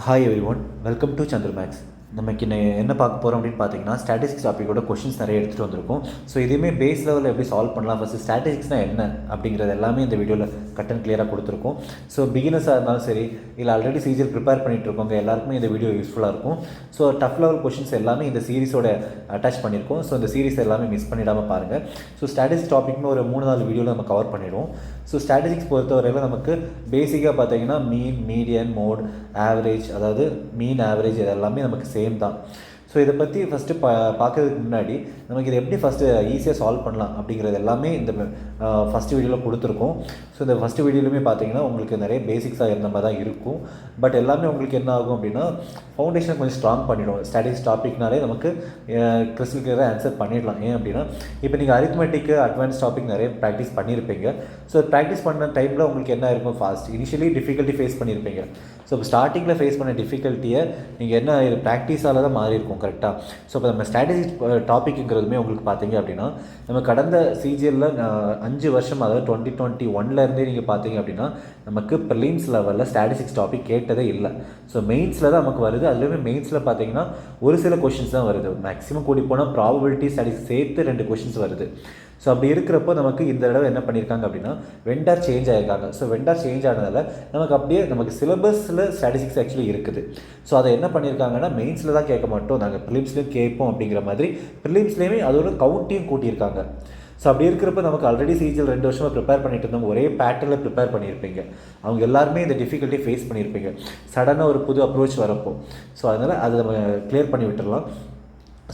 Hi everyone, welcome to Chandra Max. நமக்கு என்ன பார்க்க போகிறோம் அப்படின்னு பார்த்தீங்கன்னா, ஸ்டாட்டிஸ்டிக்ஸ் டாப்பிக்கோட கொஷின்ஸ் நிறைய எடுத்துகிட்டு வந்திருக்கோம். ஸோ இதுவுமே பேஸ் லெவலில் எப்படி சால்வ் பண்ணலாம், ஃபஸ்ட்டு ஸ்டாட்டிஸ்டிக்ஸ்னால் என்ன அப்படிங்கிறது எல்லாமே இந்த வீடியோவில் கட் அண்ட் கிளியராக கொடுத்துருக்கோம். ஸோ பிகினர்ஸாக இருந்தாலும் சரி, இல்லை ஆல்ரெடி சிஜிஎல் ப்ரிப்பேர் பண்ணிட்டு இருக்கவங்க எல்லாருக்குமே இந்த வீடியோ யூஸ்ஃபுல்லாக இருக்கும். ஸோ டஃப் லெவல் கொஷின்ஸ் எல்லாமே இந்த சீரிஸோட அட்டாச் பண்ணியிருக்கோம். ஸோ இந்த சீரிஸ் எல்லாமே மிஸ் பண்ணிடாமல் பாருங்கள். ஸோ ஸ்டாட்டிஸ்டிக்ஸ் டாப்பிக்னு ஒரு 3-4 வீடியோவில் நம்ம கவர் பண்ணிடுவோம். ஸோ ஸ்டாட்டிஸ்டிக்ஸ் பொறுத்தவரையில் நமக்கு பேசிக்காக பார்த்தீங்கன்னா மீன், மீடியன், மோட், ஆவரேஜ், அதாவது மீன், ஆவரேஜ் இது எல்லாமே நமக்கு சேம் தான். ஸோ இதை பற்றி ஃபஸ்ட்டு பார்க்கறதுக்கு முன்னாடி நமக்கு இதை எப்படி ஃபஸ்ட்டு ஈஸியாக சால்வ் பண்ணலாம் அப்படிங்கிறது எல்லாமே இந்த ஃபஸ்ட்டு வீடியோவில் கொடுத்துருக்கோம். ஸோ இந்த ஃபஸ்ட்டு வீடியோலுமே பார்த்தீங்கன்னா உங்களுக்கு நிறைய பேசிக்ஸாக இருந்த மாதிரி தான் இருக்கும். பட் எல்லாமே உங்களுக்கு என்ன ஆகும் அப்படின்னா, ஃபவுண்டேஷனை கொஞ்சம் ஸ்ட்ராங் பண்ணிவிடும். ஸ்டாட்டிஸ்டிக்ஸ் டாப்பிக்னாலே நமக்கு கிறிஸ்டல் கிளியராக ஆன்சர் பண்ணிடலாம். ஏன் அப்படின்னா, இப்போ நீங்கள் அரித்மெட்டிக்கு அட்வான்ஸ் டாபிக் நிறைய ப்ராக்டிஸ் பண்ணியிருப்பீங்க. ஸோ ப்ராக்டிஸ் பண்ண டைமில் உங்களுக்கு என்ன இருக்கும், ஃபாஸ்ட் இனிஷியலி டிஃபிகல்ட்டி ஃபேஸ் பண்ணியிருப்பீங்க. ஸோ இப்போ ஸ்டார்டிங்கில் ஃபேஸ் பண்ண டிஃபிகல்ட்டியை நீங்கள் என்ன ப்ராக்டிஸால் தான் மாறி இருக்கும், கரெக்டாக? ஸோ இப்போ நம்ம ஸ்ட்ராட்டஜிக் டாப்பிக்குங்கிறதுமே உங்களுக்கு பார்த்தீங்க அப்படின்னா, நம்ம கடந்த சிஜிஎல்ல 5 வருஷம், அதாவது 2021 நீங்கள் பார்த்தீங்க அப்படின்னா, நமக்கு ப்ரிலிம்ஸ் லெவலில் ஸ்டாட்டிஸ்டிக்ஸ் டாபிக் கேட்டதே இல்லை. ஸோ மெயின்ஸில் தான் நமக்கு வருது. அதுலேயுமே மெயின்ஸில் பார்த்தீங்கன்னா ஒரு சில கொஷின்ஸ் தான் வருது. மேக்ஸிமம் கூடி போனால் ப்ராபபிலிட்டி ஸ்டாட்டிஸ்டிக்ஸ் சேர்த்து 2 கொஷின்ஸ் வருது. ஸோ அப்படி இருக்கிறப்போ நமக்கு இந்த தடவை என்ன பண்ணியிருக்காங்க அப்படின்னா, வெண்டார் சேஞ்ச் ஆகிருக்காங்க. ஸோ வெண்டார் சேஞ்ச் ஆனதால் நமக்கு சிலபஸில் ஸ்டாட்டிஸ்டிக்ஸ் ஆக்சுவலி இருக்குது. ஸோ அதை என்ன பண்ணியிருக்காங்கன்னா, மெயின்ஸில் தான் கேட்க மாட்டோம், நாங்கள் ப்ரிலிம்ஸ்லேயும் கேட்போம் அப்படிங்கிற மாதிரி ப்ரிலிம்ஸ்லேயுமே அதோட கவுண்ட்டையும் கூட்டியிருக்காங்க. ஸோ அப்படி இருக்கிறப்ப நமக்கு ஆல்ரெடி சிஜிஎல் 2 வருஷமாக ப்ரிப்பேர் பண்ணிட்டு இருந்தவங்க ஒரே பேட்டர்னில் ப்ரிப்பேர் பண்ணியிருப்பீங்க. அவங்க எல்லாருமே இந்த டிஃபிகல்ட்டி ஃபேஸ் பண்ணியிருப்பீங்க சடனாக ஒரு புது அப்ரோச் வரப்போ. ஸோ அதனால் அதை நம்ம கிளியர் பண்ணி விட்டுடலாம்.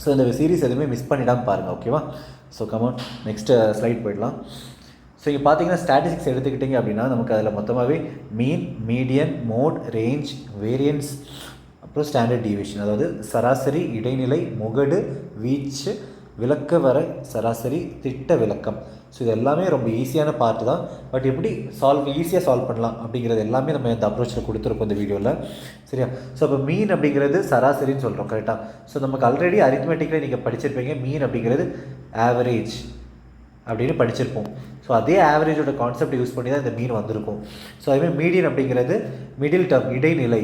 ஸோ இந்த சீரிஸ் எதுவுமே மிஸ் பண்ணிடாமல் பாருங்கள், ஓகேவா? ஸோ கமான், நெக்ஸ்ட்டு ஸ்லைட் போயிடலாம். ஸோ இங்கே பார்த்தீங்கன்னா ஸ்டாட்டிஸ்டிக்ஸ் எடுத்துக்கிட்டிங்க அப்படின்னா, நமக்கு அதில் மொத்தமாகவே மீன், மீடியன், மோட், ரேஞ்ச், வேரியன்ஸ், அப்புறம் ஸ்டாண்டர்ட் டீவியேஷன், அதாவது சராசரி, இடைநிலை, முகடு, வீச்சு, விளக்க வரை, சராசரி, திட்ட விளக்கம். ஸோ இது எல்லாமே ரொம்ப ஈஸியான பார்ட்டு தான். பட் எப்படி ஈஸியாக சால்வ் பண்ணலாம் அப்படிங்கிறது எல்லாமே நம்ம இந்த அப்ரோச்சில் கொடுத்துருக்கோம் இந்த வீடியோவில், சரியா? ஸோ இப்போ மீன் அப்படிங்கிறது சராசரின்னு சொல்கிறோம், கரெக்டாக? ஸோ நமக்கு ஆல்ரெடி அரித்மெட்டிக்கில் நீங்கள் படிச்சிருப்பீங்க, மீன் அப்படிங்கிறது ஆவரேஜ் அப்படின்னு படிச்சிருப்போம். ஸோ அதே ஆவரேஜோட கான்செப்ட் யூஸ் பண்ணி தான் இந்த மீன் வந்திருக்கும். ஸோ அதுமாதிரி மீடியன் அப்படிங்கிறது மிடில் டேர்ம், இடைநிலை.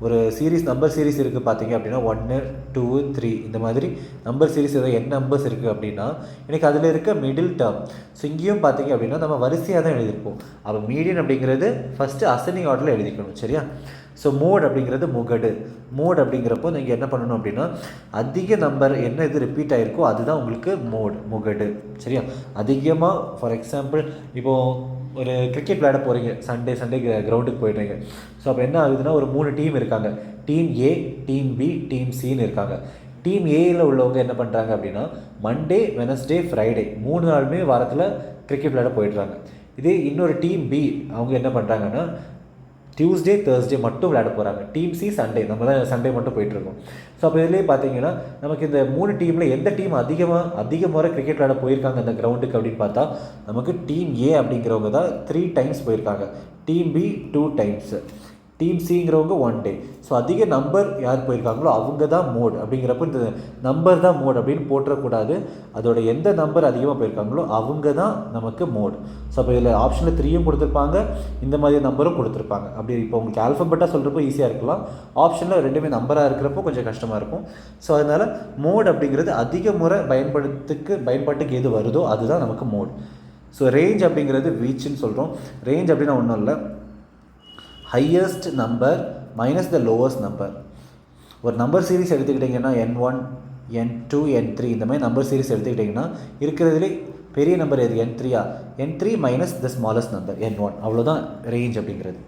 ஒரு சீரிஸ், நம்பர் சீரிஸ் இருக்குது பார்த்தீங்க அப்படின்னா, 1, 2, 3 இந்த மாதிரி நம்பர் சீரிஸ் ஏதாவது n நம்பர்ஸ் இருக்குது அப்படின்னா, எனக்கு அதில் இருக்க மிடில் டேர்ம். ஸோ இங்கேயும் பார்த்தீங்க அப்படின்னா நம்ம வரிசையாக தான் எழுதியிருப்போம். அப்போ மீடியன் அப்படிங்கிறது ஃபஸ்ட்டு அசெண்டிங் ஆர்டரில் எழுதிக்கணும், சரியா? ஸோ மோட் அப்படிங்கிறது முகடு. மோட் அப்படிங்கிறப்போ நீங்கள் என்ன பண்ணணும் அப்படின்னா, அதிக நம்பர் என்ன இது ரிப்பீட் ஆகிருக்கோ அதுதான் உங்களுக்கு முகடு, சரியா? அதிகமாக, ஃபார் எக்ஸாம்பிள் இப்போது ஒரு கிரிக்கெட் விளையாட போகிறீங்க, சண்டே கிரவுண்டுக்கு போய்ட்றீங்க. ஸோ அப்போ என்ன ஆகுதுன்னா, ஒரு 3 டீம் இருக்காங்க. Team A, team B, team சின்னு இருக்காங்க. டீம் ஏயில் உள்ளவங்க என்ன பண்ணுறாங்க அப்படின்னா, மண்டே, வெனஸ்டே, ஃப்ரைடே 3 நாளுமே வாரத்தில் கிரிக்கெட் விளையாட போயிடுறாங்க. இதே இன்னொரு டீம் பி, அவங்க என்ன பண்ணுறாங்கன்னா, டியூஸ்டே, தேர்ஸ்டே மட்டும் விளையாட போகிறாங்க. டீம் சி சண்டே, நம்ம தான் சண்டே மட்டும் போயிட்டுருக்கோம். ஸோ அப்போ இதுலேயே பார்த்தீங்கன்னா, நமக்கு இந்த 3 டீமில் எந்த டீம் அதிக முறை கிரிக்கெட் விளையாட போயிருக்காங்க அந்த கிரவுண்டுக்கு அப்படின்னு பார்த்தா, நமக்கு டீம் ஏ அப்படிங்கிறவங்க தான் 3 டைம்ஸ் போயிருக்காங்க. டீம் பி 2 டைம்ஸு, டீம் சிங்கிறவங்க 1 டே. ஸோ அதிக நம்பர் யார் போயிருக்காங்களோ அவங்க தான் மோட். அப்படிங்கிறப்ப இந்த நம்பர் தான் மோட் அப்படின்னு போட்டுறக்கூடாது. அதோட எந்த நம்பர் அதிகமாக போயிருக்காங்களோ அவங்க தான் நமக்கு மோட். ஸோ அப்போ இதில் ஆப்ஷனில் 3யும் கொடுத்துருப்பாங்க, இந்த மாதிரி நம்பரும் கொடுத்துருப்பாங்க. அப்படி இப்போ உங்களுக்கு ஆல்ஃபபெட்டாக சொல்கிறப்போ ஈஸியாக இருக்கலாம், ஆப்ஷனில் 2மே நம்பராக இருக்கிறப்போ கொஞ்சம் கஷ்டமாக இருக்கும். ஸோ அதனால் மோட் அப்படிங்கிறது அதிக முறை பயன்பாட்டுக்கு எது வருதோ அதுதான் நமக்கு மோட். ஸோ ரேஞ்ச் அப்படிங்கிறது வீச்சுன்னு சொல்கிறோம். ரேஞ்ச் அப்படின்னா ஒன்றும் இல்லை, highest number minus the lowest number. ஒரு நம்பர் சீரிஸ் எடுத்துக்கிட்டிங்கன்னா n1, n2, n3 இந்த மாதிரி நம்பர் சீரிஸ் எடுத்துக்கிட்டிங்கன்னா, இருக்கிறதுலே பெரிய நம்பர் எது, n3 n3 minus the smallest number n1, அவ்வளோதான் ரேஞ்ச் அப்படிங்கிறது.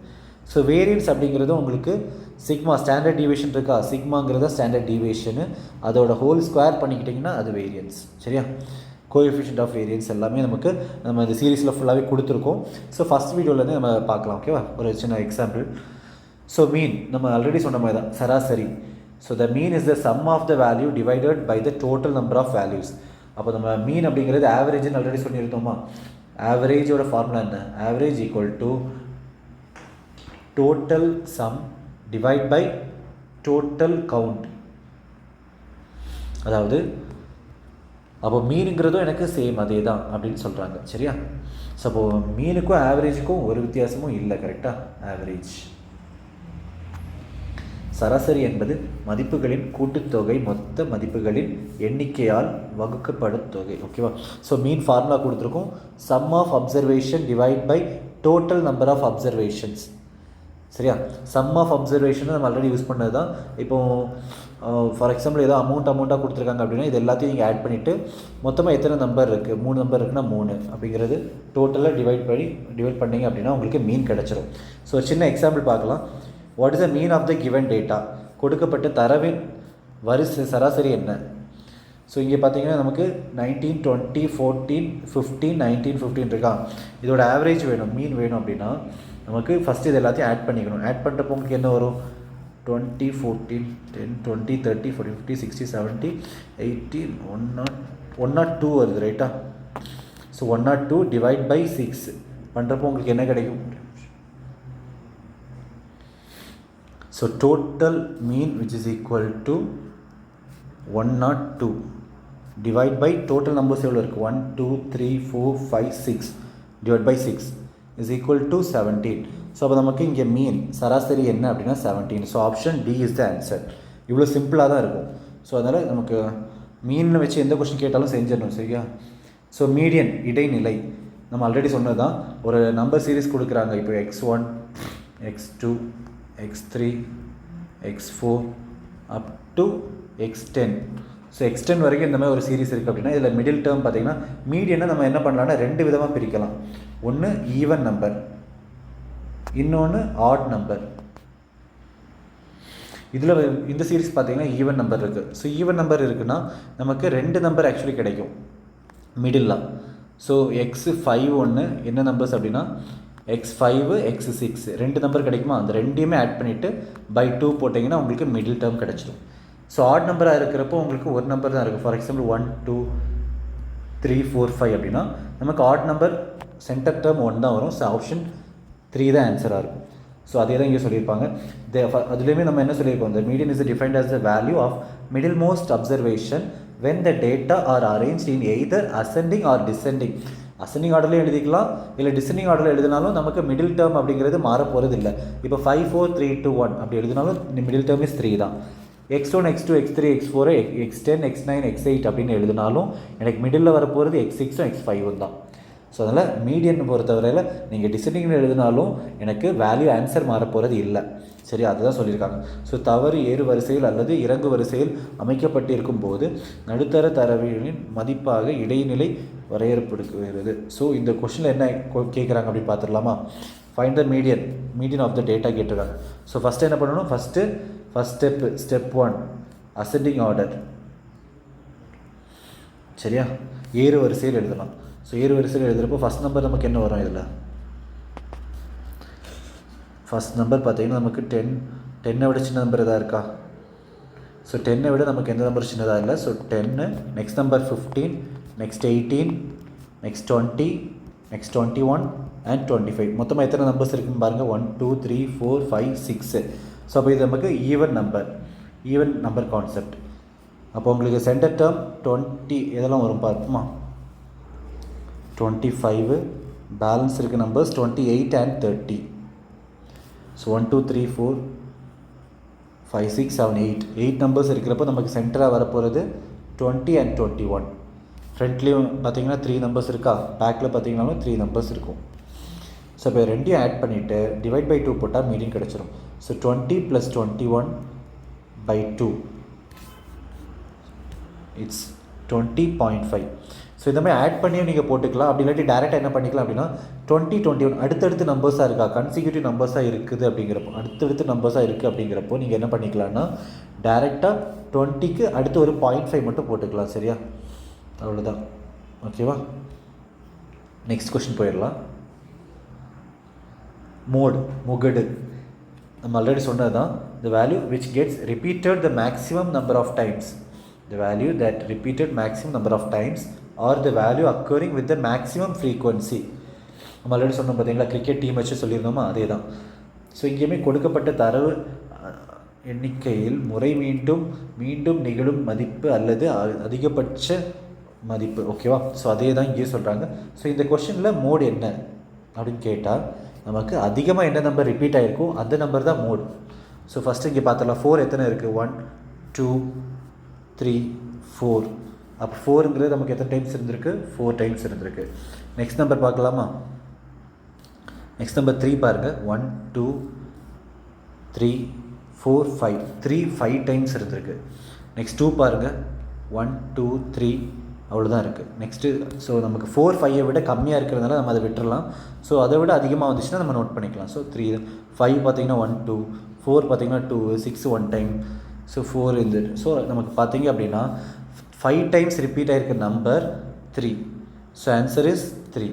ஸோ வேரியன்ஸ் அப்படிங்கிறது உங்களுக்கு சிக்மா, ஸ்டாண்டர்ட் டீவியேஷன் இருக்கா, சிக்மாங்கிறத ஸ்டாண்டர்ட் டீவியேஷனு, அதோட ஹோல் ஸ்கொயர் பண்ணிக்கிட்டிங்கன்னா அது வேரியன்ஸ், சரியா? கோஎஃபிஷியன்ட் ஆஃப் வேரியன்ஸ் எல்லாமே நம்ம இந்த சீரீஸில் ஃபுல்லாகவே கொடுத்துருக்கோம். ஸோ ஃபஸ்ட் வீடியோலேருந்து நம்ம பார்க்கலாம், ஓகேவா? ஒரு சின்ன எக்ஸாம்பிள். ஸோ மீன் நம்ம ஆல்ரெடி சொன்ன மாதிரி தான், சராசரி. So the mean is the sum of the value divided by the total number of values. அப்போ நம்ம மீன் அப்படிங்கிறது ஆவரேஜ்னு ஆல்ரெடி சொல்லியிருந்தோமா? ஆவரேஜோட ஃபார்முலா என்ன? Average equal to total sum divide by total count. அதாவது அப்போ மீனுங்கிறதும் எனக்கு சேம் அதே தான் அப்படின்னு சொல்கிறாங்க, சரியா? ஸோ அப்போது மீனுக்கும் ஆவரேஜுக்கும் ஒரு வித்தியாசமும் இல்லை, கரெக்டாக? ஆவரேஜ் சராசரி என்பது மதிப்புகளின் கூட்டுத்தொகை மொத்த மதிப்புகளின் எண்ணிக்கையால் வகுக்கப்படும் தொகை. ஓகேவா? ஸோ மீன் ஃபார்முலா கொடுத்துருக்கோம். Sum of observation divide by total number of observations. சரியா? சம் ஆஃப் அப்சர்வேஷன் நம்ம ஆல்ரெடி யூஸ் பண்ணது தான். இப்போது ஃபார் எக்ஸாம்பிள் ஏதோ அமௌண்ட்டாக கொடுத்துருக்காங்க அப்படின்னா இது எல்லாத்தையும் நீங்கள் ஆட் பண்ணிவிட்டு மொத்தமாக எத்தனை நம்பர் இருக்குது, 3 நம்பர் இருக்குன்னா 3 அப்படிங்கிறது டோட்டலாக டிவைட் பண்ணிங்க அப்படின்னா உங்களுக்கு மீன் கிடச்சிரும். ஸோ சின்ன எக்ஸாம்பிள் பார்க்கலாம். What is the mean of the given data? கொடுக்கப்பட்ட தரவின் வரிசை சராசரி என்ன? ஸோ இங்கே பார்த்தீங்கன்னா நமக்கு 19, 20, 14, 15, 19, 15 இருக்கா. இதோட ஆவரேஜ் வேணும், மீன் வேணும் அப்படின்னா நமக்கு ஃபஸ்ட்டு இது எல்லாத்தையும் ஆட் பண்ணிக்கணும். ஆட் பண்ணுறப்போ உங்களுக்கு என்ன வரும்? 20, 14, 10, 20, 30, 40, 50, 60, 70, 80, 102 வருது. ரைட்டா? ஸோ 102 டிவைட் பை 6 பண்ணுறப்போ உங்களுக்கு என்ன கிடைக்கும்? So total mean which is equal to 102 divide by total numbers எவ்வளோ இருக்குது? 1, 2, 3, 4, 5, 6 divide by 6 is equal to 17. So அப்போ நமக்கு இங்கே மீன் சராசரி என்ன அப்படின்னா 17. So option D is the answer. இவ்வளோ சிம்பிளாக தான் இருக்கும். ஸோ அதனால் நமக்கு மீனை வச்சு எந்த கொஸ்டின் கேட்டாலும் செஞ்சிடணும். சரியா? ஸோ மீடியன் இடைநிலை நம்ம ஆல்ரெடி சொன்னது தான். ஒரு நம்பர் சீரீஸ் கொடுக்குறாங்க. இப்போ x1, x2, x3, x4 up to x10. So x10 வரைக்கும் இந்த மாதிரி ஒரு சீரீஸ் இருக்குது அப்படின்னா இதில் மிடில் டேர்ம் பார்த்திங்கன்னா மீடியனை நம்ம என்ன பண்ணலாம்னா 2 விதமாக பிரிக்கலாம். ஒன்று ஈவன் நம்பர், இன்னொன்று ஆட் நம்பர். இதில் இந்த சீரீஸ் பார்த்திங்கன்னா ஈவன் நம்பர் இருக்குது. ஸோ ஈவன் நம்பர் இருக்குன்னா நமக்கு 2 நம்பர் ஆக்சுவலி கிடைக்கும் மிடில். ஸோ x5 ஒன்று என்ன நம்பர்ஸ் அப்படின்னா x5, x6 2 நம்பர் கிடைக்குமா? அந்த ரெண்டையுமே ஆட் பண்ணிவிட்டு பை 2 போட்டிங்கன்னா உங்களுக்கு மிடில் டேர்ம் கிடச்சிடும். ஸோ ஆட் நம்பராக இருக்கிறப்போ உங்களுக்கு ஒரு நம்பர் தான் இருக்குது. ஃபார் எக்ஸாம்பிள் 1, 2, 3, 4, 5 அப்படின்னா நமக்கு ஆட் நம்பர் சென்டர் டேர்ம் 1 தான் வரும். ஸோ ஆப்ஷன் 3 தான் ஆன்சராக இருக்கும். ஸோ அதே தான் இங்கே சொல்லியிருப்பாங்க. அதுலேயுமே நம்ம என்ன சொல்லியிருக்கோம்? the median is defined as the value of middle most observation when the data are arranged in either ascending or descending. Ascending ஆர்டர்லேயும் எழுதிக்கலாம், இல்லை டிசெண்டிங் ஆர்டரில் எழுதினாலும் நமக்கு மிடில் டேர்ம் அப்படிங்கிறது மாற போகிறது இல்லை. இப்போ 5, 4, 3, 2, 1 அப்படி எழுதினாலும் மிடில் டேர்ம் இஸ் 3 தான். x1, x2, x3, x4, x10, x9, x8 அப்படின்னு எழுதினாலும் எனக்கு மிடில் வரப்போகிறது x6, x5 தான். ஸோ அதனால் மீடியன் பொறுத்தவரையில் நீங்கள் டிசெண்டிங்னு எழுதினாலும் எனக்கு வேல்யூ ஆன்சர் மாறப்போகிறது இல்லை. சரி, அதுதான் சொல்லியிருக்காங்க. ஸோ தவறு ஏறு வரிசையில் அல்லது இறங்கு வரிசையில் அமைக்கப்பட்டிருக்கும் போது நடுத்தர தரவின் மதிப்பாக இடைநிலை வரையறுப்படுகிறது. ஸோ இந்த கொஷனில் என்ன கேட்குறாங்க அப்படின்னு பார்த்துடலாமா? Find the median of the data கேட்டிருக்காங்க. ஸோ ஃபஸ்ட்டு என்ன பண்ணணும்? First step 1 ascending order. சரியா? ஏறு வரிசையில் எழுதலாம். ஸோ ஏறு வரிசையில் எழுதுகிறப்போ ஃபஸ்ட் நம்பர் நமக்கு என்ன வரும்? இதில் ஃபஸ்ட் நம்பர் பார்த்திங்கன்னா நமக்கு 10 விட சின்ன நம்பர் எதாவது இருக்கா? ஸோ 10 விட நமக்கு எந்த நம்பர் சின்னதாக இல்லை. So 10, next number 15, next 18, next 20, next 21 and 25. மொத்தமாக எத்தனை நம்பர்ஸ் இருக்குன்னு பாருங்கள். 1, 2, 3, 4, 5, 6. ஸோ அப்போ இது நமக்கு ஈவன் நம்பர் கான்செப்ட். அப்போ உங்களுக்கு சென்டர் டேர்ம் 20 இதெல்லாம் வரும் பார்ப்போமா? 25, பேலன்ஸ் இருக்க நம்பர்ஸ் 28 அண்ட் 30. ஸோ 1, 2, 3, 4, 5, 6, 7, 8 நம்பர்ஸ் இருக்கிறப்போ நமக்கு சென்டராக வரப்போகிறது 20 அண்ட் 21. ஃப்ரண்ட்லேயும் பார்த்தீங்கன்னா 3 நம்பர்ஸ் இருக்கா? பேக்கில் பார்த்தீங்கன்னாலும் 3 நம்பர்ஸ் இருக்கும். ஸோ இப்போ ரெண்டையும் ஆட் பண்ணிவிட்டு டிவைட் பை 2 போட்டால் மீடியன் கிடச்சிரும். So 20 + 21 by 2 it's 20.5. ஸோ இந்த மாதிரி ஆட் பண்ணியும் நீங்கள் போட்டுக்கலாம். அப்படி இல்லாட்டி டேரெக்டாக என்ன பண்ணிக்கலாம் அப்படின்னா 20, 21 அடுத்தடுத்து நம்பர்ஸாக இருக்கா, கன்சிக்யூட்டிவ் நம்பர்ஸாக இருக்குது அப்படிங்கிறப்போ நீங்கள் என்ன பண்ணிக்கலாம்னா டேரெக்டாக 20க்கு அடுத்து ஒரு 0.5 மட்டும் போட்டுக்கலாம். சரியா? அவ்வளோதான். ஓகேவா? நெக்ஸ்ட் கொஸ்டின் போயிடலாம். முகடு நம்ம ஆல்ரெடி சொன்னது தான். the value which gets repeated the maximum number of times, the value that repeated maximum number of times or the value occurring with the maximum frequency. நம்ம ஆல்ரெடி சொன்னோம் பார்த்தீங்களா, கிரிக்கெட் டீம் வச்சு சொல்லியிருந்தோமா, அதே தான். ஸோ இங்கேயுமே கொடுக்கப்பட்ட தரவு எண்ணிக்கையில் முறை மீண்டும் நிகழும் மதிப்பு அல்லது அதிகபட்ச மதிப்பு. ஓகேவா? ஸோ அதே தான் இங்கே சொல்கிறாங்க. ஸோ இந்த கொஷனில் மோட் என்ன அப்படின்னு கேட்டால் நமக்கு அதிகமாக என்ன நம்பர் ரிப்பீட் ஆகிருக்கும் அந்த நம்பர் தான் மோட். ஸோ ஃபஸ்ட்டு இங்கே பார்த்துடலாம் 4 எத்தனை இருக்குது 1 2 3 4. அப்போ 4ங்கிறது நமக்கு எத்தனை டைம்ஸ் இருந்திருக்கு 4 டைம்ஸ் இருந்திருக்கு. நெக்ஸ்ட் நம்பர் பார்க்கலாமா? நெக்ஸ்ட் நம்பர் 3 பாருங்கள் 1 2 3 4 5 5 டைம்ஸ் இருந்திருக்கு. நெக்ஸ்ட் 2 பாருங்கள் 1 2 3 அவ்வளோதான் இருக்குது. நெக்ஸ்ட்டு ஸோ நமக்கு 4 5 விட கம்மியாக இருக்கிறதுனால நம்ம அதை விட்டுறலாம். ஸோ அதை விட அதிகமாக வந்துச்சுன்னா நம்ம நோட் பண்ணிக்கலாம். ஸோ 3 5 பார்த்திங்கன்னா 1 2 4 பார்த்திங்கன்னா 2 6 1 டைம். ஸோ 4 இருந்தது. ஸோ நமக்கு பார்த்திங்க அப்படின்னா 5 டைம்ஸ் ரிப்பீட் ஆகிருக்க நம்பர் 3. So answer is 3.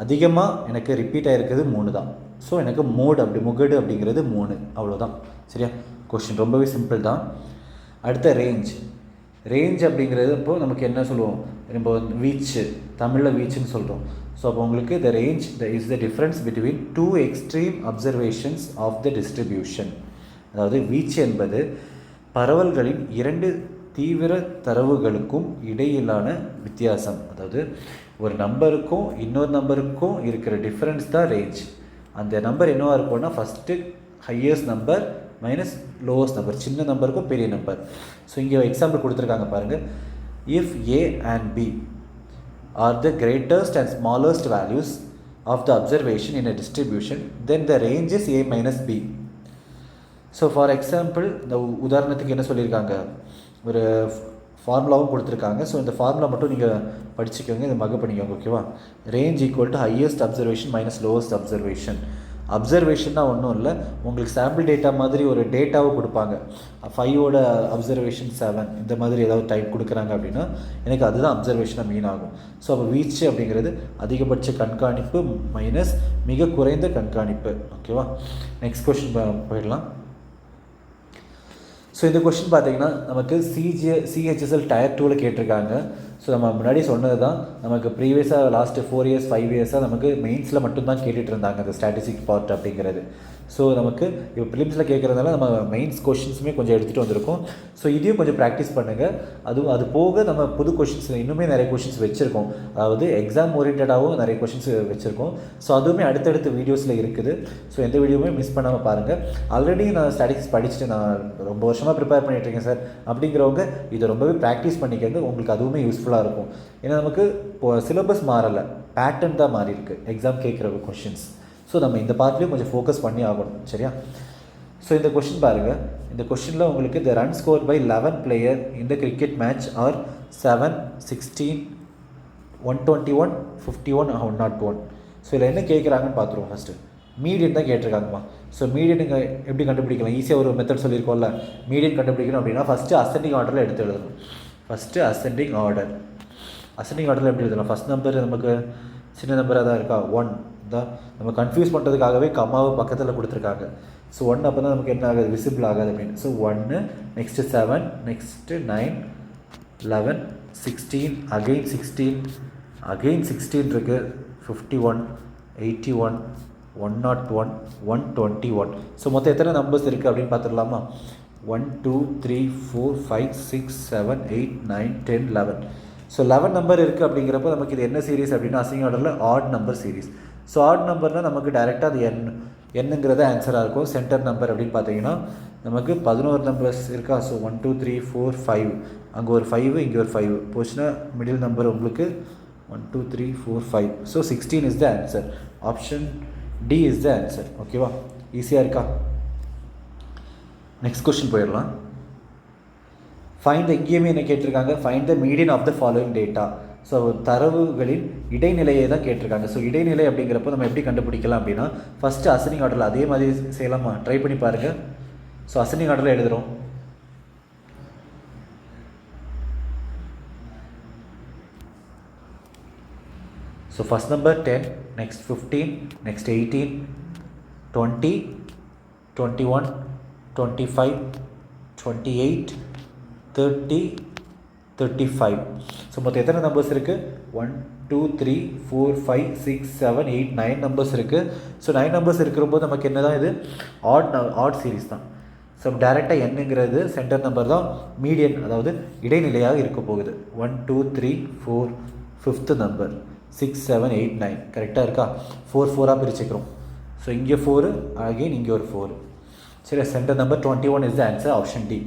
அதிகமாக எனக்கு ரிப்பீட் ஆகிருக்கிறது 3 தான். ஸோ எனக்கு முகடு அப்படிங்கிறது 3 அவ்வளோதான். சரியா? கொஷின் ரொம்பவே சிம்பிள் தான். அடுத்த ரேஞ்ச் அப்படிங்கிறது இப்போது நமக்கு என்ன சொல்லுவோம், நம்ம வீச்சு, தமிழில் வீச்சுன்னு சொல்கிறோம். ஸோ அப்போ உங்களுக்கு the range is the difference between 2 extreme observations of the distribution. அதாவது வீச்சு என்பது பரவல்களின் 2 தீவிர தரவுகளுக்கும் இடையிலான வித்தியாசம். அதாவது ஒரு நம்பருக்கும் இன்னொரு நம்பருக்கும் இருக்கிற டிஃப்ரென்ஸ் தான் ரேஞ்ச். அந்த நம்பர் என்னவாக இருக்கும்னா first highest number minus lowest number, சின்ன நம்பருக்கும் பெரிய நம்பர். ஸோ இங்கே எக்ஸாம்பிள் கொடுத்துருக்காங்க பாருங்கள். If A and B are the greatest and smallest values of the observation in a distribution, then the range is A minus B. So for example இந்த உதாரணத்துக்கு என்ன சொல்லியிருக்காங்க, ஒரு ஃபார்முலாவும் கொடுத்துருக்காங்க. ஸோ இந்த ஃபார்முலா மட்டும் நீங்கள் படிச்சுக்கோங்க, இதை மக பண்ணிக்கோங்க. ஓகேவா? Range equal to highest observation minus lowest observation. அப்சர்வேஷன்னா ஒன்றும் இல்லை, உங்களுக்கு சாம்பிள் டேட்டா மாதிரி ஒரு டேட்டாவை கொடுப்பாங்க. 5ஓட அப்சர்வேஷன் 7 இந்த மாதிரி ஏதாவது டைப் கொடுக்குறாங்க அப்படின்னா எனக்கு அதுதான் அப்சர்வேஷனாக மீன் ஆகும். ஸோ அப்போ வீச்சு அப்படிங்கிறது அதிகபட்ச கண்காணிப்பு மைனஸ் மிக குறைந்த கண்காணிப்பு. ஓகேவா? நெக்ஸ்ட் கொஸ்டின் போயிடலாம். ஸோ இந்த கொஸ்டின் பார்த்தீங்கன்னா நமக்கு CHSL Tier 2ல் கேட்டிருக்காங்க. ஸோ நம்ம முன்னாடி சொன்னது தான், நமக்கு ப்ரீவியஸாக லாஸ்ட்டு 4 இயர்ஸ் 5 இயர்ஸாக நமக்கு மெயின்ஸில் மட்டும்தான் கேட்டுட்டு இருந்தாங்க அந்த ஸ்டாட்டிஸ்டிக் பார்ட் அப்படிங்கிறது. ஸோ நமக்கு இப்போ ப்ரிலிம்ஸில் கேட்குறதுனால நம்ம மெயின்ஸ் கொஷின்ஸுமே கொஞ்சம் எடுத்துகிட்டு வந்திருக்கோம். ஸோ இதையும் கொஞ்சம் ப்ராக்டிஸ் பண்ணுங்கள். அது போக நம்ம புது கொஷின்ஸ் இன்னுமே நிறைய கொஷின்ஸ் வச்சுருக்கோம். அதாவது எக்ஸாம் ஓரியன்டாகவும் நிறைய கொஷின்ஸ் வச்சுருக்கோம். ஸோ அதுவுமே அடுத்தடுத்த வீடியோஸில் இருக்குது. ஸோ எந்த வீடியோவுமே மிஸ் பண்ணாமல் பாருங்கள். ஆல்ரெடி நான் ஸ்டாட்டிஸ்டிக்ஸ் படிச்சுட்டு நான் ரொம்ப வருஷமாக ப்ரிப்பேர் பண்ணிட்டுருக்கேன் சார் அப்படிங்கிறவங்க இதை ரொம்பவே ப்ராக்டிஸ் பண்ணிக்கிறது, உங்களுக்கு அதுவுமே யூஸ்ஃபுல்லாக இருக்கும். ஏன்னா நமக்கு இப்போது சிலபஸ் மாறலை, பேட்டர்ன் தான் மாறி இருக்குது எக்ஸாம் கேட்குற கொஷின்ஸ். ஸோ நம்ம இந்த பார்ட்லேயும் கொஞ்சம் ஃபோக்கஸ் பண்ணி ஆகணும். சரியா? ஸோ இந்த கொஷின் பாருங்கள். இந்த கொஷினில் உங்களுக்கு the run score by 11 player இந்த கிரிக்கெட் மேட்ச் ஆர் 7 16 121 51 101. ஸோ இதில் என்ன கேட்குறாங்கன்னு பார்த்துருவோம். ஃபஸ்ட்டு மீடியன் தான் கேட்டிருக்காங்கம்மா. ஸோ மீடியன் நீங்கள் எப்படி கண்டுபிடிக்கலாம்? ஈஸியாக ஒரு மெத்தட் சொல்லியிருக்கோம்ல. மீடியன் கண்டுபிடிக்கணும் அப்படின்னா ஃபஸ்ட்டு அசெண்டிங் ஆர்டரில் எடுத்து எழுதணும். ஃபஸ்ட்டு அசெண்டிங் ஆர்டரில் எப்படி எழுதலாம்? ஃபஸ்ட் நம்பர் நமக்கு சின்ன நம்பராக தான் இருக்கா, 1 தான். நம்ம கன்ஃபியூஸ் பண்ணுறதுக்காகவே கம்மாவை பக்கத்தில் கொடுத்துருக்காங்க. ஸோ 1 அப்போ தான் நமக்கு என்ன ஆகாது, விசிபிள் ஆகாது அப்படின்னு. ஸோ 1 நெக்ஸ்ட்டு 7 நெக்ஸ்ட்டு 9 11 16 அகெயின் 16 இருக்குது 51 81 101 121. ஸோ மொத்தம் எத்தனை நம்பர்ஸ் இருக்குது அப்படின்னு பார்த்துடலாமா? 1 2 3 4 5 6 7 8 9 10 11. ஸோ 11 நம்பர் இருக்குது அப்படிங்கிறப்ப நமக்கு இது என்ன சீரீஸ் அப்படின்னா அசிங் ஆர்டரில் odd number series. So odd நம்பர்னால் நமக்கு டைரெக்டாக அது என்னங்கிறத ஆன்சராக இருக்கும். சென்டர் நம்பர் அப்படின்னு பார்த்தீங்கன்னா நமக்கு 11 நம்பர்ஸ் இருக்கா. ஸோ 1 2 3 4 5 அங்கே ஒரு 5 இங்கே ஒரு 5 போச்சுன்னா மிடில் நம்பர் உங்களுக்கு 1 2 3 4 5. So 16 is the answer. Option D is the answer. ஓகேவா? ஈஸியாக இருக்கா? நெக்ஸ்ட் கொஸ்டின் போயிடலாம். ஃபைண்ட் இங்கேயுமே என்ன கேட்டிருக்காங்க, find the median of the following data. So தரவுகளின் இடைநிலையை தான் கேட்டிருக்காங்க. ஸோ இடைநிலை அப்படிங்கிறப்போ நம்ம எப்படி கண்டுபிடிக்கலாம் அப்படின்னா ஃபஸ்ட்டு அசெண்டிங் ஆர்டரில் அதே மாதிரி செய்யலாமா? ட்ரை பண்ணி பாருங்கள். ஸோ அசெண்டிங் ஆர்டரில் எழுதுகிறோம். So first number 10 next 15 next 18 20 21 25 28 30 35. So மொத்தம் எத்தனை நம்பர்ஸ் இருக்குது? 1 2 3 4 5 6 7 8 9 நம்பர்ஸ் இருக்குது. ஸோ 9 நம்பர்ஸ் இருக்கிறபோது நமக்கு என்ன தான் இது ஆட் சீரீஸ் தான். ஸோ டேரெக்டாக என்னங்கிறது சென்டர் நம்பர் தான் மீடியன், அதாவது இடைநிலையாக இருக்க போகுது. 1 2 3 4 5th நம்பர் 6 7 8 9 கரெக்டாக இருக்கா? 4 4ஆக பிரிச்சுக்கிறோம். ஸோ இங்கே 4 அகெயின் இங்கே ஒரு 4. சரி, centre number 21 is the answer, option D.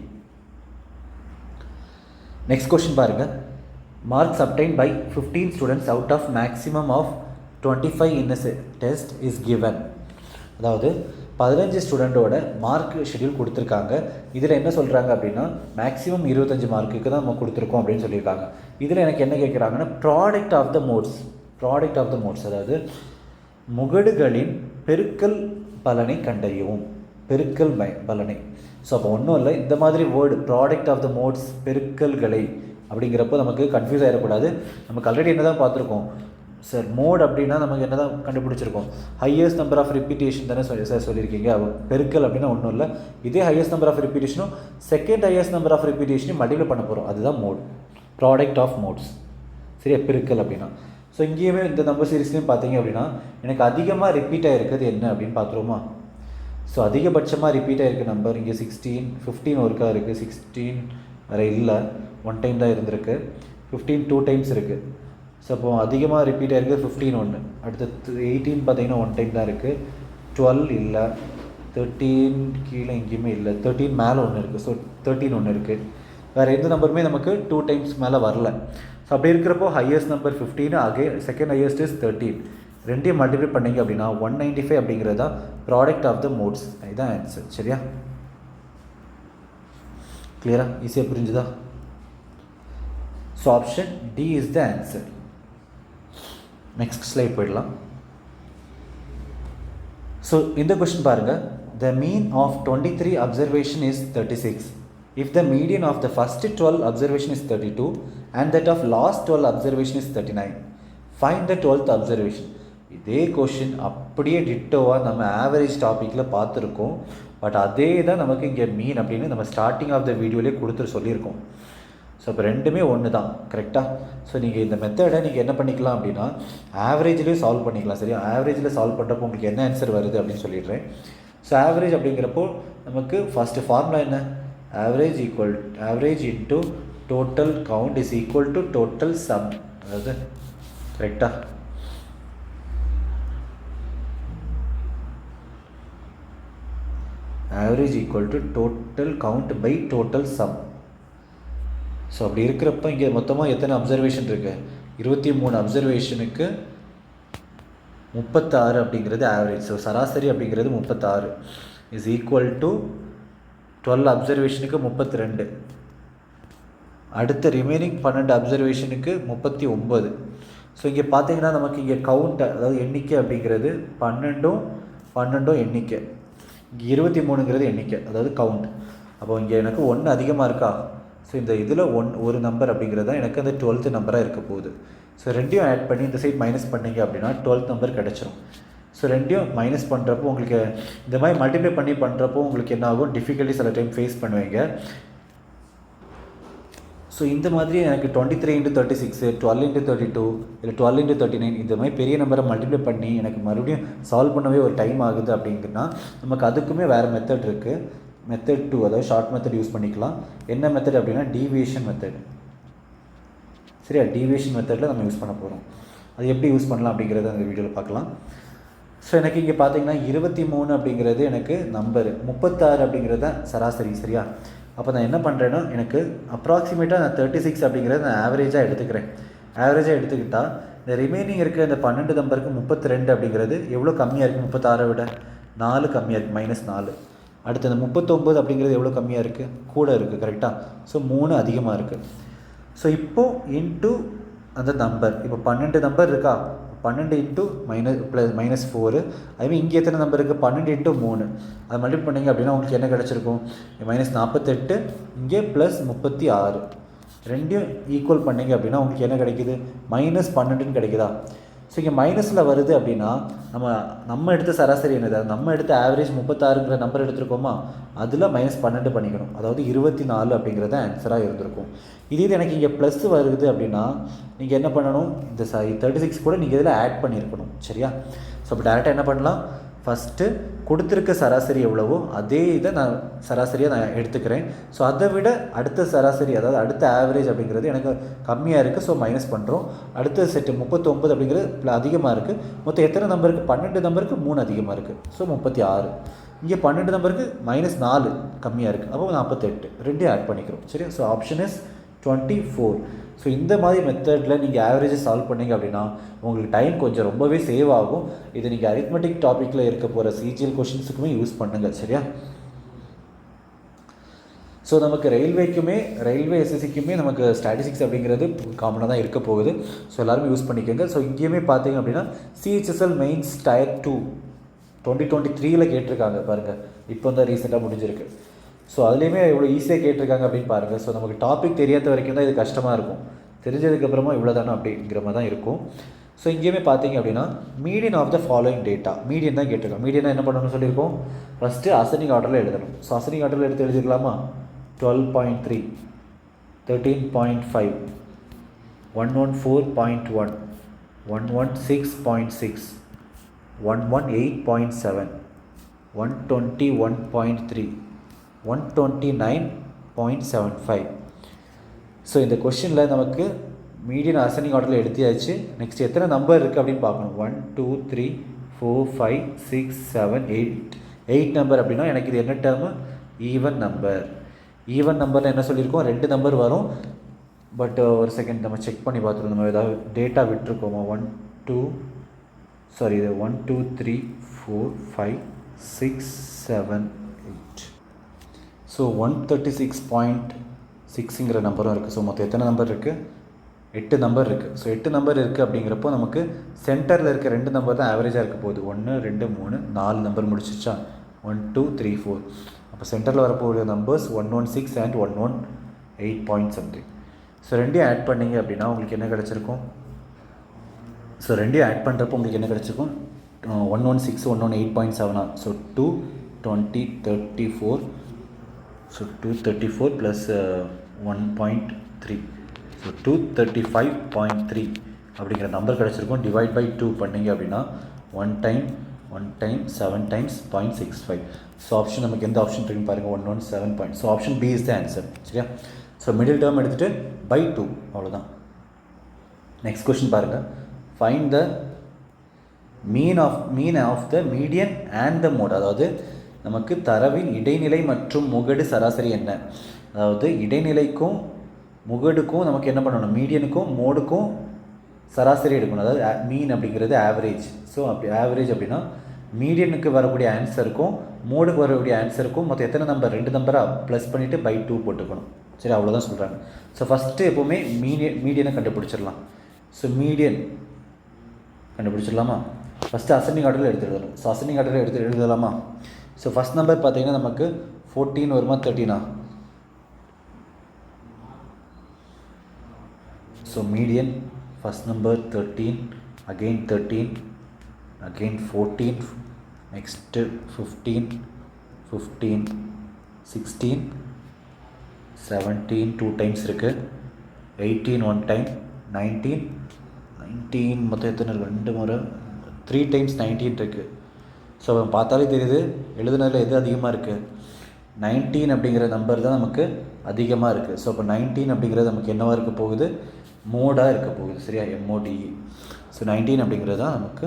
Next question பாருங்கள். Marks obtained by 15 students out of maximum of 25 in a test is given. அதாவது 15 ஸ்டூடெண்ட்டோட மார்க் ஷெட்யூல் கொடுத்துருக்காங்க. இதில் என்ன சொல்கிறாங்க அப்படின்னா மேக்ஸிமம் 25 மார்க்குக்கு தான் நம்ம கொடுத்துருக்கோம் அப்படின்னு சொல்லியிருக்காங்க. இதில் எனக்கு என்ன கேட்குறாங்கன்னா ப்ராடக்ட் ஆஃப் த மோட்ஸ், அதாவது முகடுகளின் பெருக்கல் பலனை கண்டறியவும், பெருக்கல் பலனை. ஸோ அப்போ ஒன்றும் இல்லை, இந்த மாதிரி word product of the modes பெருக்கல்களை அப்படிங்கிறப்போ நமக்கு கன்ஃபியூஸ் ஆகிடக்கூடாது. நமக்கு ஆல்ரெடி என்ன தான் பார்த்துருக்கோம் சார், மோட் அப்படின்னா நமக்கு என்ன தான் கண்டுபிடிச்சிருக்கோம், ஹையஸ்ட் நம்பர் ஆஃப் ரிப்பீட்டேஷன் தானே சார் சொல்லியிருக்கீங்க. பெருக்கல் அப்படின்னா ஒன்றும் இல்லை, இதே ஹையஸ்ட் நம்பர் ஆஃப் ரிப்பீட்டேஷனும் செகண்ட் ஹையஸ்ட் நம்பர் ஆஃப் ரிப்பீட்டேஷனையும் மல்டிப்ளை பண்ண போகிறோம், அதுதான் மோட், ப்ராடக்ட் ஆஃப் மோட்ஸ். சரியா, பெருக்கல் அப்படின்னா. ஸோ இங்கேயுமே இந்த நம்பர் சீரிஸ்லையும் பார்த்தீங்க அப்படின்னா எனக்கு அதிகமாக ரிப்பீட் ஆகிருக்கிறது என்ன அப்படின்னு பார்த்துருவோமா. ஸோ அதிகபட்சமாக ரிப்பீட் ஆகிருக்க நம்பர் இங்கே 16, 15 ஒருக்கா இருக்குது, 16 வேறு இல்லை, 1 டைம் தான் இருந்திருக்கு, 15 2 டைம்ஸ் இருக்குது. ஸோ அப்போது அதிகமாக ரிப்பீட் ஆகிருக்கு 15 ஒன்று, அடுத்து 18 பார்த்தீங்கன்னா 1 டைம் தான் இருக்குது, 12 இல்லை, 13 கீழே எங்கேயுமே இல்லை, 13 மேலே ஒன்று இருக்குது, ஸோ 13 ஒன்று இருக்குது. வேறு எந்த நம்பருமே நமக்கு 2 டைம்ஸ் மேலே வரல. ஸோ அப்படி இருக்கிறப்போ highest number 15, second highest is 13, ரெண்டையும் மல்டிப்ளை பண்ணிங்க அப்படின்னா 195 அப்படிங்கிறது தான் ப்ராடக்ட் ஆஃப் த மோட்ஸ். இதுதான் ஆன்சர். சரியா, கிளியரா, ஈஸியாக புரிஞ்சுதா? So option D is the answer. Next slide போயிடலாம். ஸோ இந்த கொஸ்டின் பாருங்கள். The mean of 23 observation is 36. If the median of the first 12 observation is 32 and that of last 12 observation is 39, find the 12th observation. இதே question அப்படியே டிட்டோவாக நம்ம average டாப்பிக்கில் பார்த்துருக்கோம். But அதே தான் நமக்கு இங்கே மீன் அப்படின்னு நம்ம ஸ்டார்டிங் ஆஃப் த வீடியோலேயே கொடுத்துட்டு சொல்லியிருக்கோம். ஸோ இப்போ ரெண்டுமே ஒன்று தான், கரெக்டாக. ஸோ நீங்கள் இந்த மெத்தடை நீங்கள் என்ன பண்ணிக்கலாம் அப்படின்னா ஆவரேஜ்லேயே சால்வ் பண்ணிக்கலாம். சரியா, ஆவரேஜில் சால்வ் பண்ணுறப்போ உங்களுக்கு என்ன ஆன்சர் வருது அப்படின்னு சொல்லிடுறேன். ஸோ ஆவரேஜ் அப்படிங்கிறப்போ நமக்கு ஃபஸ்ட்டு ஃபார்முலா என்ன, average into total count is equal to total sum. அதாவது கரெக்டாக average equal to total count by total sum. So அப்படி இருக்கிறப்ப இங்கே மொத்தமாக எத்தனை அப்சர்வேஷன் இருக்குது, 23 அப்சர்வேஷனுக்கு 36 அப்படிங்கிறது ஆவரேஜ். ஸோ சராசரி அப்படிங்கிறது 36 இஸ் ஈக்குவல் டு 12 அப்சர்வேஷனுக்கு 32, அடுத்த ரிமைனிங் 12 அப்சர்வேஷனுக்கு 39. ஸோ இங்கே பார்த்தீங்கன்னா நமக்கு இங்கே கவுண்ட், அதாவது எண்ணிக்கை அப்படிங்கிறது 12 எண்ணிக்கை, இங்கே 23ங்கிறது எண்ணிக்கை, அதாவது கவுண்ட். அப்போ இங்கே எனக்கு 1 அதிகமாக இருக்கா. ஸோ இந்த இதில் ஒரு நம்பர் அப்படிங்கிறது தான் எனக்கு அந்த 12th நம்பராக இருக்க போகுது. ஸோ ரெண்டையும் ஆட் பண்ணி இந்த சைட் மைனஸ் பண்ணிங்க அப்படின்னா 12th நம்பர் கிடச்சிரும். ஸோ ரெண்டையும் மைனஸ் பண்ணுறப்போ உங்களுக்கு இந்த மாதிரி மல்டிப்ளை பண்ணி பண்ணுறப்போ உங்களுக்கு என்ன ஆகும், டிஃபிகல்ட்டி சில டைம் ஃபேஸ் பண்ணுவீங்க. ஸோ இந்த மாதிரி எனக்கு 23 × 36, 12 × 32 இல்லை 12 × 39 இந்த மாதிரி பெரிய நம்பரை மல்டிப்ளை பண்ணி எனக்கு மறுபடியும் சால்வ் பண்ணவே ஒரு டைம் ஆகுது அப்படிங்கன்னா நமக்கு அதுக்குமே வேறு மெத்தட் இருக்குது. மெத்தட் 2, அதாவது ஷார்ட் மெத்தட் யூஸ் பண்ணிக்கலாம். என்ன மெத்தட் அப்படின்னா டீவியேஷன் மெத்தட். சரியா, டீவியேஷன் மெத்தடில் நம்ம யூஸ் பண்ண போகிறோம். அது எப்படி யூஸ் பண்ணலாம் அப்படிங்கிறத அந்த வீடியோவில் பார்க்கலாம். ஸோ எனக்கு இங்கே பார்த்தீங்கன்னா 23 அப்படிங்கிறது எனக்கு நம்பரு, 36 அப்படிங்கிறது தான் சராசரி. சரியா, அப்போ நான் என்ன பண்ணுறேன்னா எனக்கு அப்ராக்சிமேட்டாக நான் 36 அப்படிங்கிறத நான் ஆவரேஜாக எடுத்துக்கிறேன். ஆவரேஜாக எடுத்துக்கிட்டால் இந்த ரிமைனிங் இருக்கிற இந்த 12 நம்பருக்கு 32 அப்படிங்கிறது எவ்வளோ கம்மியாக இருக்குது, 36 விட 4 கம்மியாக இருக்குது, -4. அடுத்து அந்த 39 அப்படிங்கிறது எவ்வளோ கம்மியாக இருக்குது, கூட இருக்குது, கரெக்டாக. ஸோ 3 அதிகமாக இருக்குது. ஸோ இப்போது இன்ட்டு அந்த நம்பர், இப்போ 12 நம்பர் இருக்கா, 12 இன்ட்டு -4. அதுமாதிரி இங்கே எத்தனை நம்பர் இருக்குது, 12 × 3. அதை மல்டிப்ளை பண்ணிங்க அப்படின்னா உங்களுக்கு என்ன கிடச்சிருக்கும், -48, இங்கே +36. ரெண்டையும் ஈக்குவல் பண்ணிங்க அப்படின்னா உங்களுக்கு என்ன கிடைக்கிது, -12ன்னு கிடைக்குதா. ஸோ இங்கே மைனஸில் வருது அப்படின்னா நம்ம எடுத்த சராசரி என்னது, நம்ம எடுத்த ஆவரேஜ் 36ங்கிற நம்பர் எடுத்துருக்கோமா, அதில் -12 பண்ணிக்கணும், அதாவது 24 அப்படிங்கிறத ஆன்சராக இருந்திருக்கும். இதே எனக்கு இங்கே ப்ளஸ் வருது அப்படின்னா நீங்கள் என்ன பண்ணணும், இந்த 36 கூட நீங்கள் இதில் ஆட் பண்ணியிருக்கணும். சரியா, ஸோ அப்போ டேரெக்டாக என்ன பண்ணலாம், ஃபஸ்ட்டு கொடுத்துருக்க சராசரி எவ்வளவோ அதே இதை நான் சராசரியாக நான் எடுத்துக்கிறேன். ஸோ அதை விட அடுத்த சராசரி, அதாவது அடுத்த ஆவரேஜ் அப்படிங்கிறது எனக்கு கம்மியாக இருக்குது, ஸோ மைனஸ் பண்ணுறோம். அடுத்த செட்டு 39 அப்படிங்கிறது அதிகமாக இருக்குது. மொத்தம் எத்தனை நம்பருக்கு, 12 நம்பருக்கு 3 அதிகமாக இருக்குது, ஸோ 36. இங்கே 12 நம்பருக்கு -4 கம்மியாக இருக்குது, அப்போ 48 ரெண்டையும் ஆட் பண்ணிக்கிறோம். சரியா? So option is 24. ஸோ இந்த மாதிரி மெத்தடில் நீங்கள் ஆவரேஜை சால்வ் பண்ணிங்க அப்படின்னா உங்களுக்கு டைம் கொஞ்சம் ரொம்பவே சேவ் ஆகும். இது நீங்கள் அரித்மெட்டிக் டாப்பிக்கில் இருக்க போகிற சிஜிஎல் கொஷின்ஸுக்குமே யூஸ் பண்ணுங்கள். சரியா? ஸோ நமக்கு ரயில்வே எஸ்எஸ்சிக்குமே நமக்கு ஸ்டாட்டிஸ்டிக்ஸ் அப்படிங்கிறது காமனாக தான் இருக்க போகுது. ஸோ எல்லாருமே யூஸ் பண்ணிக்கோங்க. ஸோ இங்கேயுமே பார்த்தீங்க அப்படின்னா சிஹெச்எஸ்எல் மெயின்ஸ் டயர் 2 2023 கேட்டிருக்காங்க பாருங்கள். இப்போ தான் ரீசெண்டாக முடிஞ்சிருக்கு. ஸோ அதுலேயுமே எவ்வளோ ஈஸியாக கேட்டிருக்காங்க அப்படின்னு பாருங்கள். ஸோ நமக்கு டாபிக் தெரியாத வரைக்கும் தான் இது கஷ்டமாக இருக்கும், தெரிஞ்சதுக்கப்புறமா இவ்வளோ தானே அப்படிங்கிற மாதிரி தான் இருக்கும். ஸோ இங்கேயுமே பார்த்தீங்க அப்படின்னா median of the following data median தான் கேட்டிருக்கோம். மீடியனாக என்ன பண்ணணும்னு சொல்லியிருக்கோம், ஃபஸ்ட்டு அசெண்டிங் ஆர்டரில் எழுதணும். ஸோ அசெண்டிங் ஆர்டரில் எழுதிக்கலாமா? 12.3, 13.5, 114.1, 116.6, 118.7, 121.3, 129.75. ஸோ இந்த கொஷினில் நமக்கு மீடியன் அசெண்டிங் ஆர்டரில் எடுத்தியாச்சு. நெக்ஸ்ட் எத்தனை நம்பர் இருக்குது அப்படின்னு பார்க்கணும். 1 2 3 4 5 6 7 8 நம்பர் அப்படின்னா எனக்கு இது என்ன டேர்மு? Even number. ஈவன் நம்பரில் என்ன சொல்லியிருக்கோம், 2 நம்பர் வரும். பட் ஒரு செகண்ட் நம்ம செக் பண்ணி பார்த்துருவோம், நம்ம ஏதாவது டேட்டா விட்டுருக்கோமா? 1 2 3 4 5 6 7 8. ஸோ 136.6ங்கிற நம்பரும் இருக்குது. ஸோ மொத்தம் எத்தனை நம்பர் இருக்குது? 8 நம்பர் இருக்குது. ஸோ 8 நம்பர் இருக்குது அப்படிங்கிறப்போ நமக்கு சென்டரில் இருக்க 2 நம்பர் தான் ஆவரேஜாக இருக்க போகுது. 1 2 3 4 நம்பர் முடிச்சிச்சா? 1 2 3 4. அப்போ சென்டரில் வரப்போகிற numbers 116 and 118 point something. So ரெண்டையும் ஆட் பண்ணிங்க அப்படின்னா உங்களுக்கு என்ன கிடச்சிருக்கும்? ஸோ ரெண்டையும் ஆட் பண்ணுறப்போ உங்களுக்கு என்ன கிடச்சிருக்கும்? 116 118.7. ஸோ 220 34. So 234 plus 1.3. ஸோ 235.3 அப்படிங்கிற நம்பர் கிடச்சிருக்கும். டிவைட் பை 2 பண்ணிங்க அப்படின்னா 1 டைம் 7 டைம்ஸ் 0.65. ஸோ ஆப்ஷன் நமக்கு எந்த ஆப்ஷன் இருக்குன்னு பாருங்கள், 117. So option B is the answer. சரியா? ஸோ மிடில் டேர்ம் எடுத்துகிட்டு பை 2 அவ்வளோதான். நெக்ஸ்ட் கொஸ்டின் பாருங்கள். Find the mean of the median and the mode. அதாவது நமக்கு தரவின் இடைநிலை மற்றும் முகடு சராசரி என்ன? அதாவது இடைநிலைக்கும் முகடுக்கும் நமக்கு என்ன பண்ணணும், மீடியனுக்கும் மோடுக்கும் சராசரி எடுக்கணும். அதாவது மீன் அப்படிங்கிறது ஆவரேஜ். ஸோ அப்படி ஆவரேஜ் அப்படின்னா மீடியனுக்கு வரக்கூடிய ஆன்சருக்கும் மோடுக்கு வரக்கூடிய ஆன்சருக்கும் மொத்தம் எத்தனை நம்பர்? 2 நம்பராக ப்ளஸ் பண்ணிவிட்டு பை 2 போட்டுக்கணும். சரி, அவ்வளோதான் சொல்கிறாங்க. ஸோ ஃபஸ்ட்டு எப்போவுமே மீடியனை கண்டுபிடிச்சிடலாம். ஸோ மீடியன் கண்டுபிடிச்சிடலாமா? ஃபஸ்ட்டு அசெண்டிங் ஆர்டரில் எடுத்து எழுதணும். ஸோ அசெண்டிங் ஆர்டரில் எடுத்து எழுதலாமா? ஸோ ஃபஸ்ட் நம்பர் பார்த்தீங்கன்னா நமக்கு 14 வருமா 13? So median first number 13, again 13, again 14, next 15, 16, 17 2 times இருக்குது, 18 1 டைம், 19 மொத்தம் எத்தனை இருக்குது? 2 முறை 3 டைம்ஸ் 19 இருக்குது. ஸோ பார்த்தாலே தெரியுது எழுதுனதில் எது அதிகமாக இருக்குது? 19 அப்படிங்கிற நம்பர் தான் நமக்கு அதிகமாக இருக்குது. ஸோ இப்போ 19 அப்படிங்கிறது நமக்கு என்னவாக இருக்க போகுது? மோடாக இருக்க போகுது. சரியா? MODE. ஸோ 19 அப்படிங்கிறது தான் நமக்கு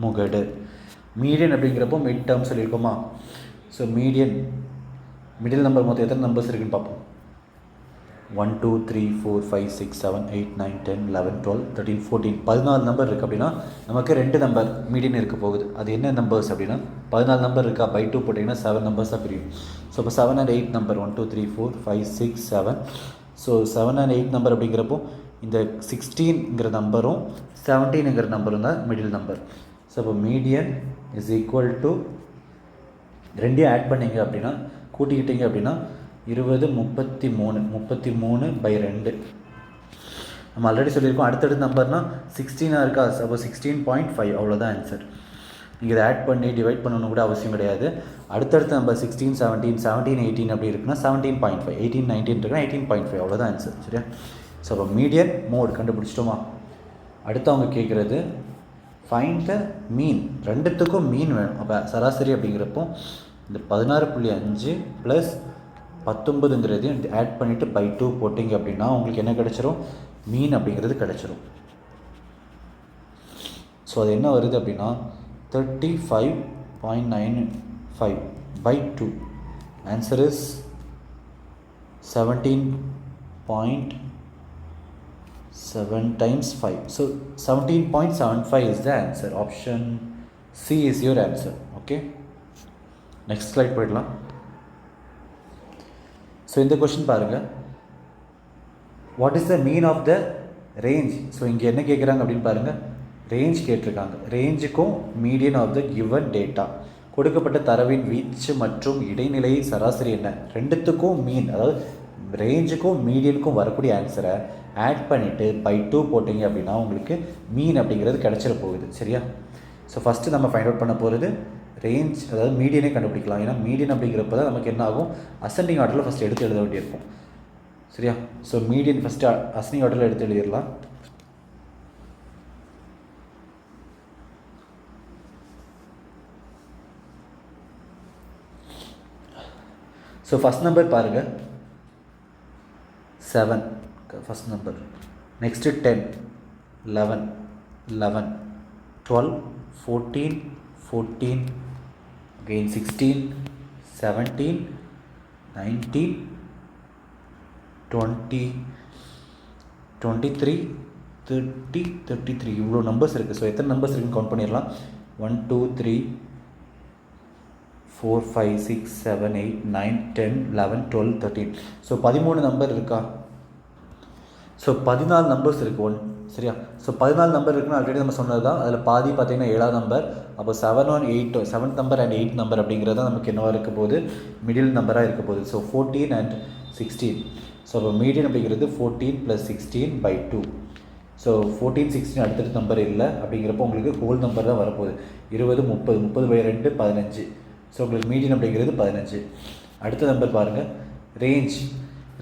முகடு. மீடியன் அப்படிங்கிறப்போ மிட் டேர்ம் சொல்லியிருக்கோமா? ஸோ மிடில் நம்பர் மொத்தம் எத்தனை நம்பர்ஸ் இருக்குன்னு பார்ப்போம். 1 2 3 4 5 6 7 8 9 10 11 12 13 14 14 நம்பர் இருக்குது. அப்படின்னா நமக்கு 2 நம்பர் மீடியன் இருக்க போகுது. அது என்ன நம்பர்ஸ் அப்படின்னா 14 நம்பர் இருக்கா? பை 2 போட்டிங்கன்னா 7 நம்பர்ஸாக பிரியும். ஸோ இப்போ 7 and 8 number 1 2 3 4 5 6 7. So 7 and 8 number அப்படிங்கிறப்போ இந்த 16ங்கிற நம்பரும் 17ங்கிற நம்பரும் தான் மிடில் நம்பர். ஸோ இப்போ median is equal to 2 add பண்ணிங்க அப்படின்னா கூட்டிக்கிட்டீங்க அப்படின்னா 20 33 பை 2. நம்ம ஆல்ரெடி சொல்லியிருக்கோம். அடுத்தடுத்த நம்பர்னால் 16 இருக்கா? அப்போ 16.5 அவ்வளோதான் ஆன்சர். நீங்கள் இதை ஆட் பண்ணி டிவைட் பண்ணணும் கூட அவசியம் கிடையாது. அடுத்தடுத்த நம்பர் 16 17 17 18 அப்படி இருக்குன்னா 17.5, 18 19 இருக்குன்னா 18.5 அவ்வளோதான் ஆன்சர். சரியா? ஸோ அப்போ மீடியன் மோட் கண்டுபிடிச்சிட்டோமா? அடுத்து அவங்க கேட்குறது ஃபைண்ட் த மீன். ரெண்டுத்துக்கும் மீன் வேணும். அப்போ சராசரி அப்படிங்கிறப்போ இந்த 16.5 ப்ளஸ் 19ங்கிறதையும் ஆட் பண்ணிவிட்டு பை 2 போட்டிங்க அப்படின்னா உங்களுக்கு என்ன கிடச்சிரும்? மீன் அப்படிங்கிறது கிடச்சிரும். ஸோ அது என்ன வருது அப்படின்னா 35 0.95 by 2. Answer is 17.7 times 5. So 17.75 is the answer. Option C is your answer. Okay. Next slide போயிடலாம். ஸோ இந்த கொஷின் பாருங்கள், what is the mean of the range. So இங்கே என்ன கேட்குறாங்க அப்படின்னு பாருங்கள், ரேஞ்ச் கேட்டிருக்காங்க. ரேஞ்சுக்கும் median of the given data, கொடுக்கப்பட்ட தரவின் வீச்சு மற்றும் இடைநிலை சராசரி என்ன, ரெண்டுத்துக்கும் மீன், அதாவது ரேஞ்சுக்கும் மீடியனுக்கும் வரக்கூடிய ஆன்சரை ஆட் பண்ணிவிட்டு பை 2 போட்டிங்க அப்படின்னா உங்களுக்கு மீன் அப்படிங்கிறது கிடச்சிட போகுது. சரியா? ஸோ ஃபஸ்ட்டு நம்ம ஃபைண்ட் அவுட் பண்ண போகிறது ரேஞ்ச், அதாவது மீடியனே கண்டுபிடிக்கலாம். ஏன்னா மீடியன் அப்படிங்கிறப்ப தான் நமக்கு என்ன ஆகும், அசெண்டிங் ஆர்டரில் ஃபஸ்ட்டு எடுத்து எழுத வேண்டியிருக்கும். சரியா? ஸோ மீடியன் ஃபஸ்ட்டு அசெண்டிங் ஆர்டரில் எடுத்து எழுதிடலாம். ஸோ ஃபஸ்ட் நம்பர் பாருங்கள் 7, ஃபஸ்ட் நம்பர். Next 10, 11, 11, 12, 14, 14, again 16, 17, 19, 20, 23, 30, 33. இவ்வளோ நம்பர்ஸ் இருக்குது. ஸோ எத்தனை நம்பர்ஸ் இருக்குன்னு கவுண்ட் பண்ணிடலாம். 1 2 3 4 5 6 7 8 9 10 11 12 13. ஸோ 13 நம்பர் இருக்கா? ஸோ 14 நம்பர்ஸ் இருக்குது. சரியா? ஸோ 14 நம்பர் இருக்குன்னு ஆல்ரெடி நம்ம சொன்னது தான். அதில் பாதி பார்த்தீங்கன்னா 7ஆம் நம்பர். அப்போ 7 1 8, 7th number and 8th number அப்படிங்கிறது தான் நமக்கு என்னவாக இருக்க போகுது, மிடில் நம்பராக இருக்க போகுது. So 14 and 16. ஸோ அப்போ மீடியன் அப்படிங்கிறது 14 + 16 by 2. ஸோ 14 16 அடுத்தடுத்த நம்பர் இல்லை அப்படிங்கிறப்போ உங்களுக்கு ஹோல் நம்பர் தான் வரப்போகுது. 20 30, 30 by 2 15. ஸோ உங்களுக்கு மீடியன் அப்படிங்கிறது 15. அடுத்த நம்பர் பாருங்கள், ரேஞ்ச்.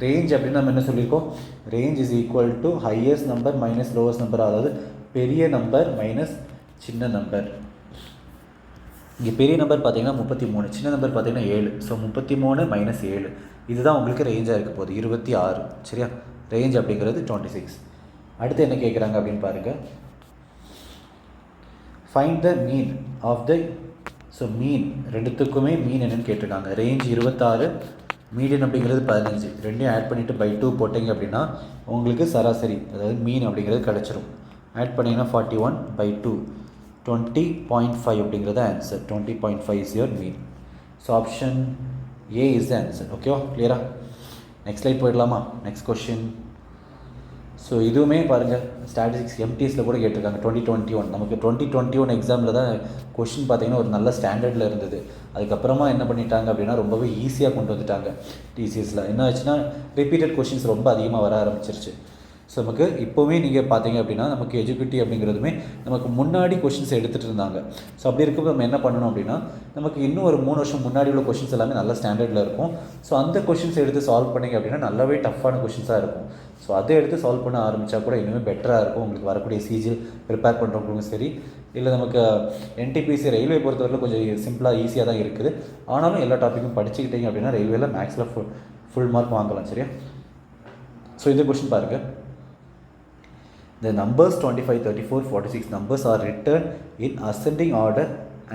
ரேஞ்ச் அப்படின்னு நம்ம என்ன சொல்லியிருக்கோம், range is equal to highest number minus lowest number, அதாவது பெரிய நம்பர் மைனஸ் சின்ன நம்பர். இங்கே பெரிய நம்பர் பார்த்தீங்கன்னா 33, சின்ன நம்பர் பார்த்தீங்கன்னா 7. ஸோ 33 - 7 இதுதான் உங்களுக்கு ரேஞ்சாக இருக்க போகுது, 26. சரியா? ரேஞ்ச் அப்படிங்கிறது 26. அடுத்து என்ன கேட்குறாங்க அப்படின்னு பாருங்கள், find the mean of the. So mean, ரெண்டுத்துக்குமே மீன் என்னென்னு கேட்டிருக்காங்க. ரேஞ்ச் 26, மீடியன் அப்படிங்கிறது 15. ரெண்டையும் ஆட் பண்ணிவிட்டு பை 2 போட்டிங்க அப்படின்னா உங்களுக்கு சராசரி, அதாவது மீன் அப்படிங்கிறது கிடச்சிரும். ஆட் பண்ணிங்கன்னா 41 by 2, 20.5 அப்படிங்கிறது answer. 20.5 is your mean. So option A is the answer. ஓகேவா? கிளியரா? நெக்ஸ்ட் ஸ்லைட் போயிடலாமா? Next question. ஸோ இதுவுமே பாருங்கள், ஸ்டாட்டிஸ்டிக்ஸ் எம்டிஎஸில் கூட கேட்டிருக்காங்க. 2021 நமக்கு 2021 எக்ஸாமில் தான் கொஷின் பார்த்திங்கன்னா ஒரு நல்ல ஸ்டாண்டர்டில் இருந்தது. அதுக்கப்புறமா என்ன பண்ணிட்டாங்க அப்படின்னா ரொம்பவே ஈஸியாக கொண்டு வந்துட்டாங்க. டிசிஎஸில் என்ன ஆச்சுன்னா ரிப்பீட்டட் கொஷின்ஸ் ரொம்ப அதிகமாக வர ஆரம்பிச்சிருச்சு. ஸோ நமக்கு இப்போவே நீங்கள் பார்த்தீங்க அப்படின்னா நமக்கு எஜுகேட்டிவ் அப்படிங்கிறதுமே நமக்கு முன்னாடி கொஷின்ஸ் எடுத்துகிட்டு இருந்தாங்க. ஸோ அப்படி இருக்கப்போ நம்ம என்ன பண்ணணும் அப்படின்னா நமக்கு இன்னும் ஒரு 3 வருஷம் முன்னாடி உள்ள கொஷின்ஸ் எல்லாமே நல்ல ஸ்டாண்டர்டில் இருக்கும். ஸோ அந்த கொஷின்ஸ் எடுத்து சால்வ் பண்ணிங்க அப்படின்னா நல்லாவே டஃப்பான கொஷின்ஸாக இருக்கும். ஸோ அதை எடுத்து சால்வ் பண்ண ஆரம்பித்தா கூட இன்னுமே பெட்டராக இருக்கும். உங்களுக்கு வரக்கூடிய சிஜிஎல் ப்ரிப்பேர் பண்ணுறவங்களுக்கும் சரி, இல்லை நமக்கு என்டிபிசி ரயில்வே பொறுத்தவரைக்கும் கொஞ்சம் சிம்பிளாக ஈஸியாக தான் இருக்குது. ஆனாலும் எல்லா டாப்பிக்கும் படிச்சுக்கிட்டீங்க அப்படின்னா ரயில்வேல மேக்ஸில் ஃபுல் மார்க் வாங்கலாம். சரியா? ஸோ இந்த கொஷின் பாருங்கள், the numbers 25 34 46 numbers are written in ascending order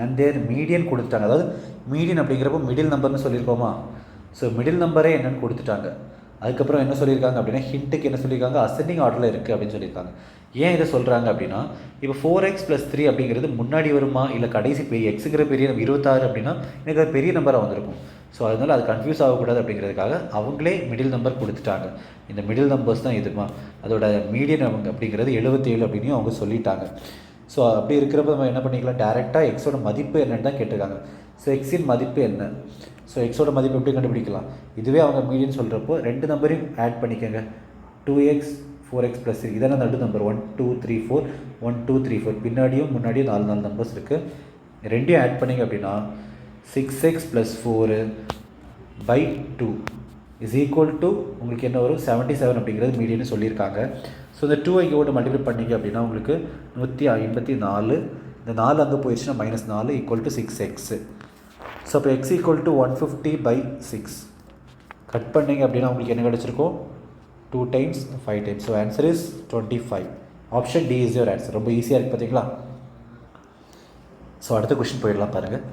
and their median கொடுத்துட்டாங்க. அதாவது மீடியன் அப்படிங்கிறப்போ மிடில் நம்பர்னு சொல்லியிருக்கோமா. ஸோ மிடில் நம்பரே என்னென்னு கொடுத்துட்டாங்க. அதுக்கப்புறம் என்ன சொல்லியிருக்காங்க அப்படின்னா ஹிண்ட்டுக்கு என்ன சொல்லியிருக்காங்க, அசெண்டிங் ஆர்டரில் இருக்குது அப்படின்னு சொல்லியிருக்காங்க. ஏன் இதை சொல்கிறாங்க அப்படின்னா இப்போ 4x + 3 அப்படிங்கிறது முன்னாடி வருமா இல்லை கடைசி பெரிய எக்ஸுங்கிற பெரிய 26 அப்படின்னா எனக்கு அது பெரிய நம்பராக வந்திருக்கும். ஸோ அதனால் அது கன்ஃபியூஸ் ஆகக்கூடாது அப்படிங்கிறதுக்காக அவங்களே மிடில் நம்பர் கொடுத்துட்டாங்க. இந்த மிடில் நம்பர்ஸ் தான் இதுமா, அதோட மீடியன் அப்படிங்கிறது 77 அப்படின்னு அவங்க சொல்லிட்டாங்க. ஸோ அப்படி இருக்கிறப்ப நம்ம என்ன பண்ணிக்கலாம், டேரெக்டாக எக்ஸோட மதிப்பு என்னென்னு தான் கேட்டிருக்காங்க. ஸோ எக்ஸின் மதிப்பு என்ன, ஸோ எக்ஸோட மதிப்பு எப்படி கண்டுபிடிக்கலாம். இதுவே அவங்க மீடியன் சொல்கிறப்போ 2 நம்பரையும் ஆட் பண்ணிக்கோங்க. 2x 4x + 3 இதான நடு நம்பர். 1 2 3 4 1 2 3 4 பின்னாடியும் முன்னாடியும் 4 நம்பர்ஸ் இருக்குது. ரெண்டையும் ஆட் பண்ணிங்க அப்படின்னா 6x + 4 by 2 is equal to உங்களுக்கு என்ன வரும், 77 அப்படிங்கிறது மீடியன்னு சொல்லியிருக்காங்க. ஸோ இந்த 2 இங்கே ஓட்டு மல்டிப்ளை பண்ணிங்க அப்படின்னா உங்களுக்கு 154. இந்த 4 அங்கே போயிடுச்சுன்னா -4 = 6x. ஸோ அப்போ x = 150 by 6 கட் பண்ணிங்க அப்படின்னா உங்களுக்கு என்ன கிடச்சிருக்கும், 2 times 5 times. So answer is 25. Option D is your answer. ரொம்ப ஈஸியாக இருக்குது பார்த்தீங்களா. ஸோ அடுத்த கொஷின் போயிடலாம் பாருங்கள்.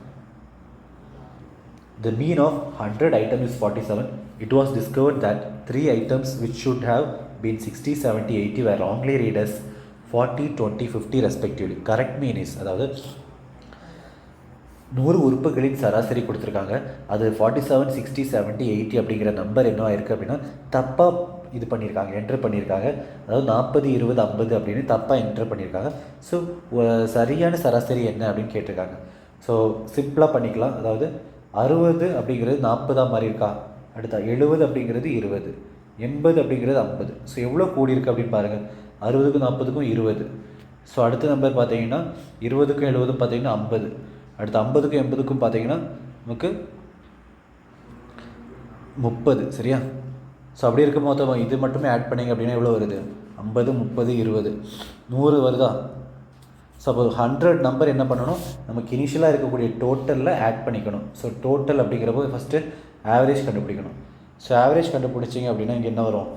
The mean of 100 items is 47. It was discovered that 3 items which should have been 60, 70, 80 were wrongly read as 40, 20, 50 respectively. Correct mean is, அதாவது 100 உறுப்புகளின் சராசரி கொடுத்துருக்காங்க. அது 47, 60, 70, 80 அப்படிங்கிற நம்பர் என்ன ஆயிருக்கு அப்படின்னா தப்பாக இது பண்ணியிருக்காங்க, என்ட்ரு பண்ணியிருக்காங்க. அதாவது 40, 20, 50 அப்படின்னு தப்பாக என்ட்ரு பண்ணியிருக்காங்க. ஸோ சரியான சராசரி என்ன அப்படின்னு கேட்டிருக்காங்க. ஸோ சிம்பிளாக பண்ணிக்கலாம். அதாவது 60 அப்படிங்கிறது 40 மாதிரி இருக்கா, அடுத்தா 70 அப்படிங்கிறது 20, 80 அப்படிங்கிறது 50. ஸோ எவ்வளோ கூடியிருக்கு அப்படின்னு பாருங்கள். 60க்கும் 40க்கும் 20. ஸோ அடுத்த நம்பர் பார்த்தீங்கன்னா 20க்கும் 70க்கும் பார்த்தீங்கன்னா 50. அடுத்து 50க்கும் 80க்கும் பார்த்தீங்கன்னா நமக்கு 30. சரியா? ஸோ அப்படி இருக்கும் போது இது மட்டுமே ஆட் பண்ணிங்க அப்படின்னா எவ்வளோ வருது? 50, 30, 20, 100 வருதா? ஸோ அப்போ 100 நம்பர் என்ன பண்ணணும், நமக்கு இனிஷியலாக இருக்கக்கூடிய டோட்டலில் ஆட் பண்ணிக்கணும். ஸோ டோட்டல் அப்படிங்கிறப்போ ஃபஸ்ட்டு ஆவரேஜ் கண்டுபிடிக்கணும். ஸோ ஆவரேஜ் கண்டுபிடிச்சிங்க அப்படின்னா இங்கே என்ன வரும்?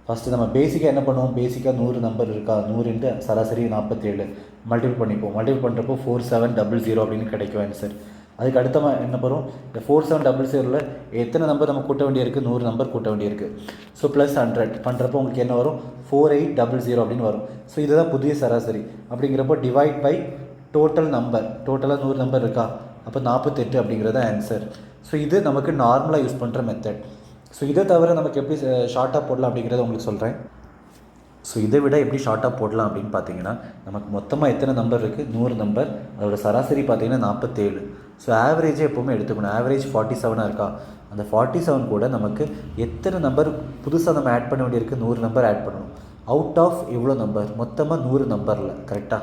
ஃபஸ்ட்டு நம்ம பேசிக்காக என்ன பண்ணுவோம், பேசிக்காக 100 நம்பர் இருக்கா, 100 சராசரி 47 மல்டிபிள் பண்ணிப்போம். மல்டிபிள் பண்ணுறப்போ 4700 அப்படின்னு கிடைக்கும் ஆன்சர். அதுக்கு அடுத்த என்ன வரும், இந்த 4700 எத்தனை நம்பர் நம்ம கூட்ட வேண்டியிருக்கு, 100 நம்பர் கூட்ட வேண்டியிருக்கு. ஸோ ப்ளஸ் 100 பண்ணுறப்போ உங்களுக்கு என்ன வரும், 4800 அப்படின்னு வரும். ஸோ இதுதான் புதிய சராசரி. அப்படிங்கிறப்போ டிவைட் பை டோட்டல் நம்பர், டோட்டலாக 100 நம்பர் இருக்கா, அப்போ 48 அப்படிங்கிறது ஆன்சர். ஸோ இது நமக்கு நார்மலாக யூஸ் பண்ணுற மெத்தட். ஸோ இதை தவிர நமக்கு எப்படி ஷார்ட்டாக போடலாம் அப்படிங்கிறத உங்களுக்கு சொல்கிறேன். ஸோ இதை விட எப்படி ஷார்ட்டாக போடலாம் அப்படின்னு பார்த்தீங்கன்னா, நமக்கு மொத்தமாக எத்தனை நம்பர் இருக்குது, 100 நம்பர், அதோட சராசரி பார்த்தீங்கன்னா 47. ஸோ ஆவரேஜே எப்போவுமே எடுத்துக்கணும். ஆவரேஜ் 47 இருக்கா, அந்த 47 கூட நமக்கு எத்தனை நம்பர் புதுசாக நம்ம ஆட் பண்ண வேண்டியிருக்கு, 100 நம்பர் ஆட் பண்ணணும். அவுட் ஆஃப் எவ்வளோ நம்பர், மொத்தமாக 100 நம்பரில் கரெக்டாக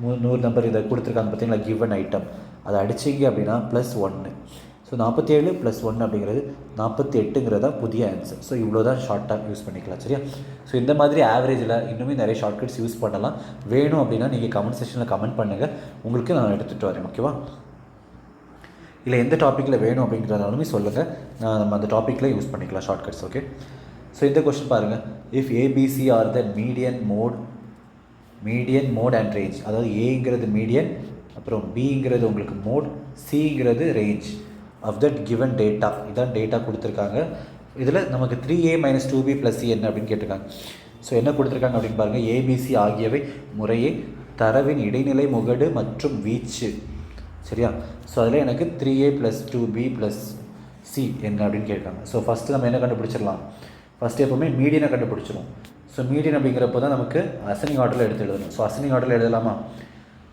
100 நம்பர் இதை கொடுத்துருக்காங்க பார்த்தீங்களா, கிவன் ஐட்டம், அதை அடிச்சிங்க அப்படின்னா ப்ளஸ் 1. ஸோ 47 + 1 அப்படிங்கிறது 48ங்கிறதா புதிய ஆன்சர். ஸோ இவ்வளோ தான் ஷார்ட்டாக யூஸ் பண்ணிக்கலாம். சரியா? ஸோ இந்த மாதிரி ஆவரேஜில் இன்னுமே நிறைய ஷார்ட்கட்ஸ் யூஸ் பண்ணலாம். வேணும் அப்படின்னா நீங்கள் கமெண்ட் செக்ஷனில் கமெண்ட் பண்ணுங்கள், உங்களுக்கு நான் எடுத்துகிட்டு வரேன். ஓகேவா? இல்லை எந்த டாப்பிக்கில் வேணும் அப்படிங்கிறதாலுமே சொல்லுங்கள், நம்ம அந்த டாப்பிக்கில் யூஸ் பண்ணிக்கலாம் ஷார்ட்கட்ஸ். ஓகே? ஸோ இந்த கொஸ்டின் பாருங்கள். If ABC are the median mode and range, அதாவது ஏங்கிறது மீடியன், அப்புறம் பிங்கிறது உங்களுக்கு மோட், சிங்கிறது range of that given data. இதான் டேட்டா கொடுத்துருக்காங்க. இதில் நமக்கு 3a - 2b + c என்ன அப்படின்னு கேட்டிருக்காங்க. ஸோ என்ன கொடுத்துருக்காங்க அப்படின்னு பாருங்கள். ஏபிசி ஆகியவை முறையே தரவின் இடைநிலை முகடு மற்றும் வீச்சு. சரியா? ஸோ அதில் எனக்கு 3a + 2b + c என்ன அப்படின்னு கேட்குறாங்க. ஸோ ஃபஸ்ட்டு நம்ம என்ன கண்டுபிடிச்சிடலாம், ஃபஸ்ட்டு எப்போவுமே மீடியனை கண்டுபிடிச்சிடும். ஸோ மீடியன் அப்படிங்கிறப்போ தான் நமக்கு அசனிங் ஆர்டரில் எடுத்து எழுதணும். ஸோ அசனிங் ஆர்டரில் எழுதலாமா?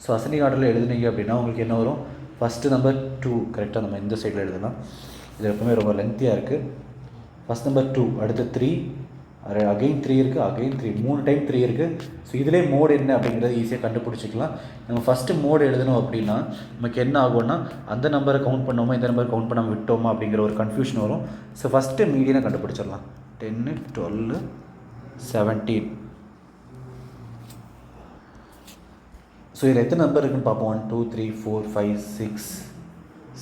ஸோ அசனிங் ஆர்டரில் எழுதுனீங்க அப்படின்னா உங்களுக்கு என்ன வரும், ஃபஸ்ட்டு நம்பர் 2 கரெக்டாக நம்ம இந்த சைடில் எழுதலாம். இது எப்பவுமே ரொம்ப லென்த்தியாக இருக்குது. ஃபஸ்ட் நம்பர் 2, அடுத்து 3, அகைன் 3 இருக்குது, அகைன் 3, 3 டைம் 3 இருக்குது. ஸோ இதிலே மோடு என்ன அப்படிங்கிறத ஈஸியாக கண்டுபிடிச்சிக்கலாம். நம்ம ஃபஸ்ட்டு மோடு எழுதணும் அப்படின்னா நமக்கு என்ன ஆகும்னா, அந்த நம்பரை கவுண்ட் பண்ணோமா, இந்த நம்பரை கவுண்ட் பண்ணாமல் விட்டோமா அப்படிங்கிற ஒரு கன்ஃபியூஷன் வரும். ஸோ ஃபஸ்ட்டு மீடியனை கண்டுபிடிச்சிடலாம். 10, 12, 17. ஸோ இதில் எத்தனை நம்பர் இருக்குன்னு பார்ப்போம். 1, 2, 3, 4, 5, 6,